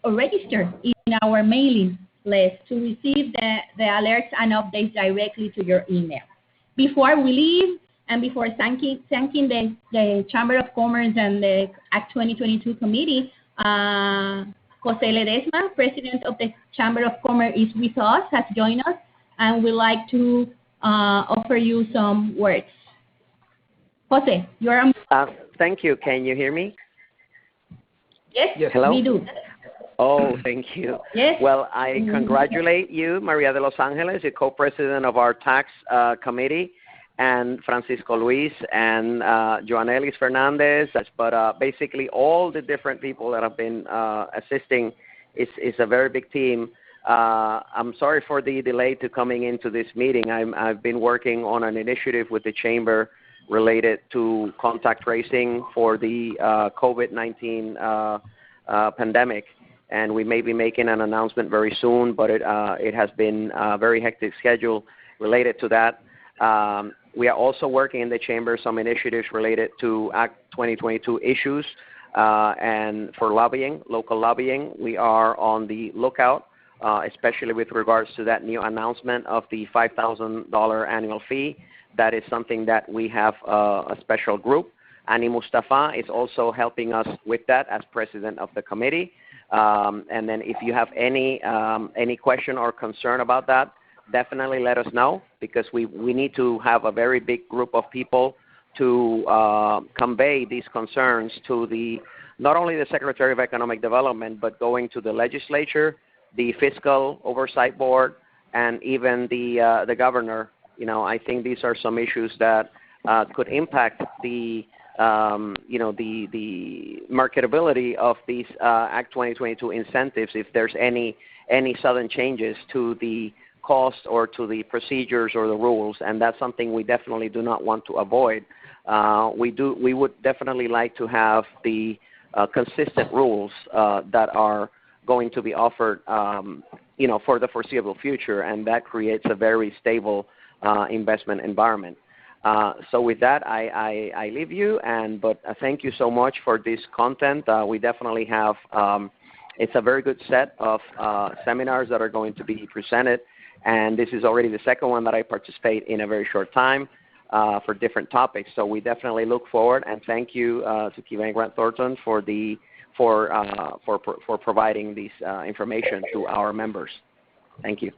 register in our mailing list to receive the alerts and updates directly to your email. Before we leave, and before thanking the Chamber of Commerce and the Act 2022 Committee, Jose Ledesma, President of the Chamber of Commerce, is with us, has joined us, and would like to offer you some words. Jose, you're on. Thank you. Can you hear me? Yes, hello? We do. Oh, thank you. Yes. Well, I congratulate you, María de Los Angeles, the co-president of our tax committee, and Francisco Luis and Joanelis Fernandez, but basically all the different people that have been assisting. Is a very big team. I'm sorry for the delay to coming into this meeting. I've been working on an initiative with the Chamber related to contact tracing for the COVID-19 pandemic, and we may be making an announcement very soon, but it has been a very hectic schedule related to that. We are also working in the Chamber some initiatives related to Act 2022 issues and for lobbying, local lobbying. We are on the lookout, especially with regards to that new announcement of the $5,000 annual fee. That is something that we have a special group. Ani Mustafa is also helping us with that as president of the committee. And then if you have any question or concern about that, definitely let us know, because we need to have a very big group of people to convey these concerns to not only the Secretary of Economic Development, but going to the legislature, the Fiscal Oversight Board, and even the governor. You know, I think these are some issues that could impact the marketability of these Act 2022 incentives if there's any sudden changes to the cost or to the procedures or the rules, and that's something we definitely do not want to avoid. We would definitely like to have the consistent rules that are going to be offered, for the foreseeable future, and that creates a very stable investment environment. So with that, I leave you, but thank you so much for this content. We definitely have, it's a very good set of seminars that are going to be presented, and this is already the second one that I participate in a very short time for different topics. So we definitely look forward, and thank you to KeyBank Grant Thornton for providing this information to our members. Thank you.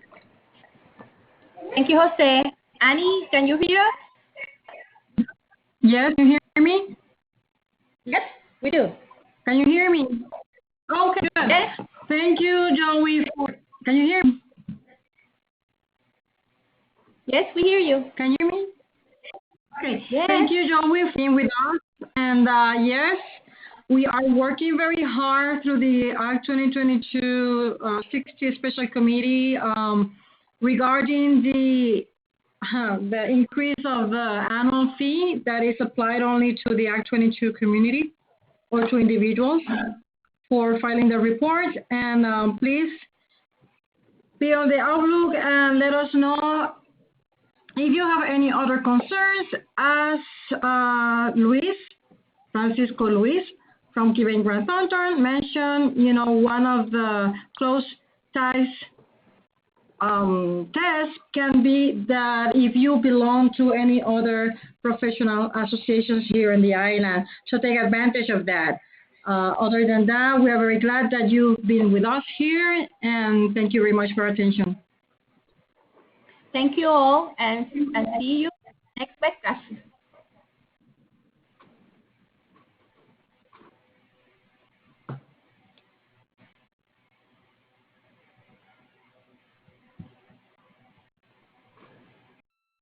Thank you, Jose. Annie, can you hear us? Yes, can you hear me? Yes, we do. Can you hear me? Okay, good. Yes. Thank you, Joey. Can you hear me? Yes, we hear you. Can you hear me? Okay. Yes. Thank you, Joey, for being with us. And yes, we are working very hard through the Act 2022 60 Special Committee regarding the increase of the annual fee that is applied only to the Act 22 community or to individuals for filing the report. And please be on the outlook and let us know if you have any other concerns. As Francisco Luis from KeyBank Grant Thornton mentioned, one of the close ties test can be that if you belong to any other professional associations here in the island, so take advantage of that. Other than that, we are very glad that you've been with us here, and thank you very much for your attention. Thank you all, and see you next webcast.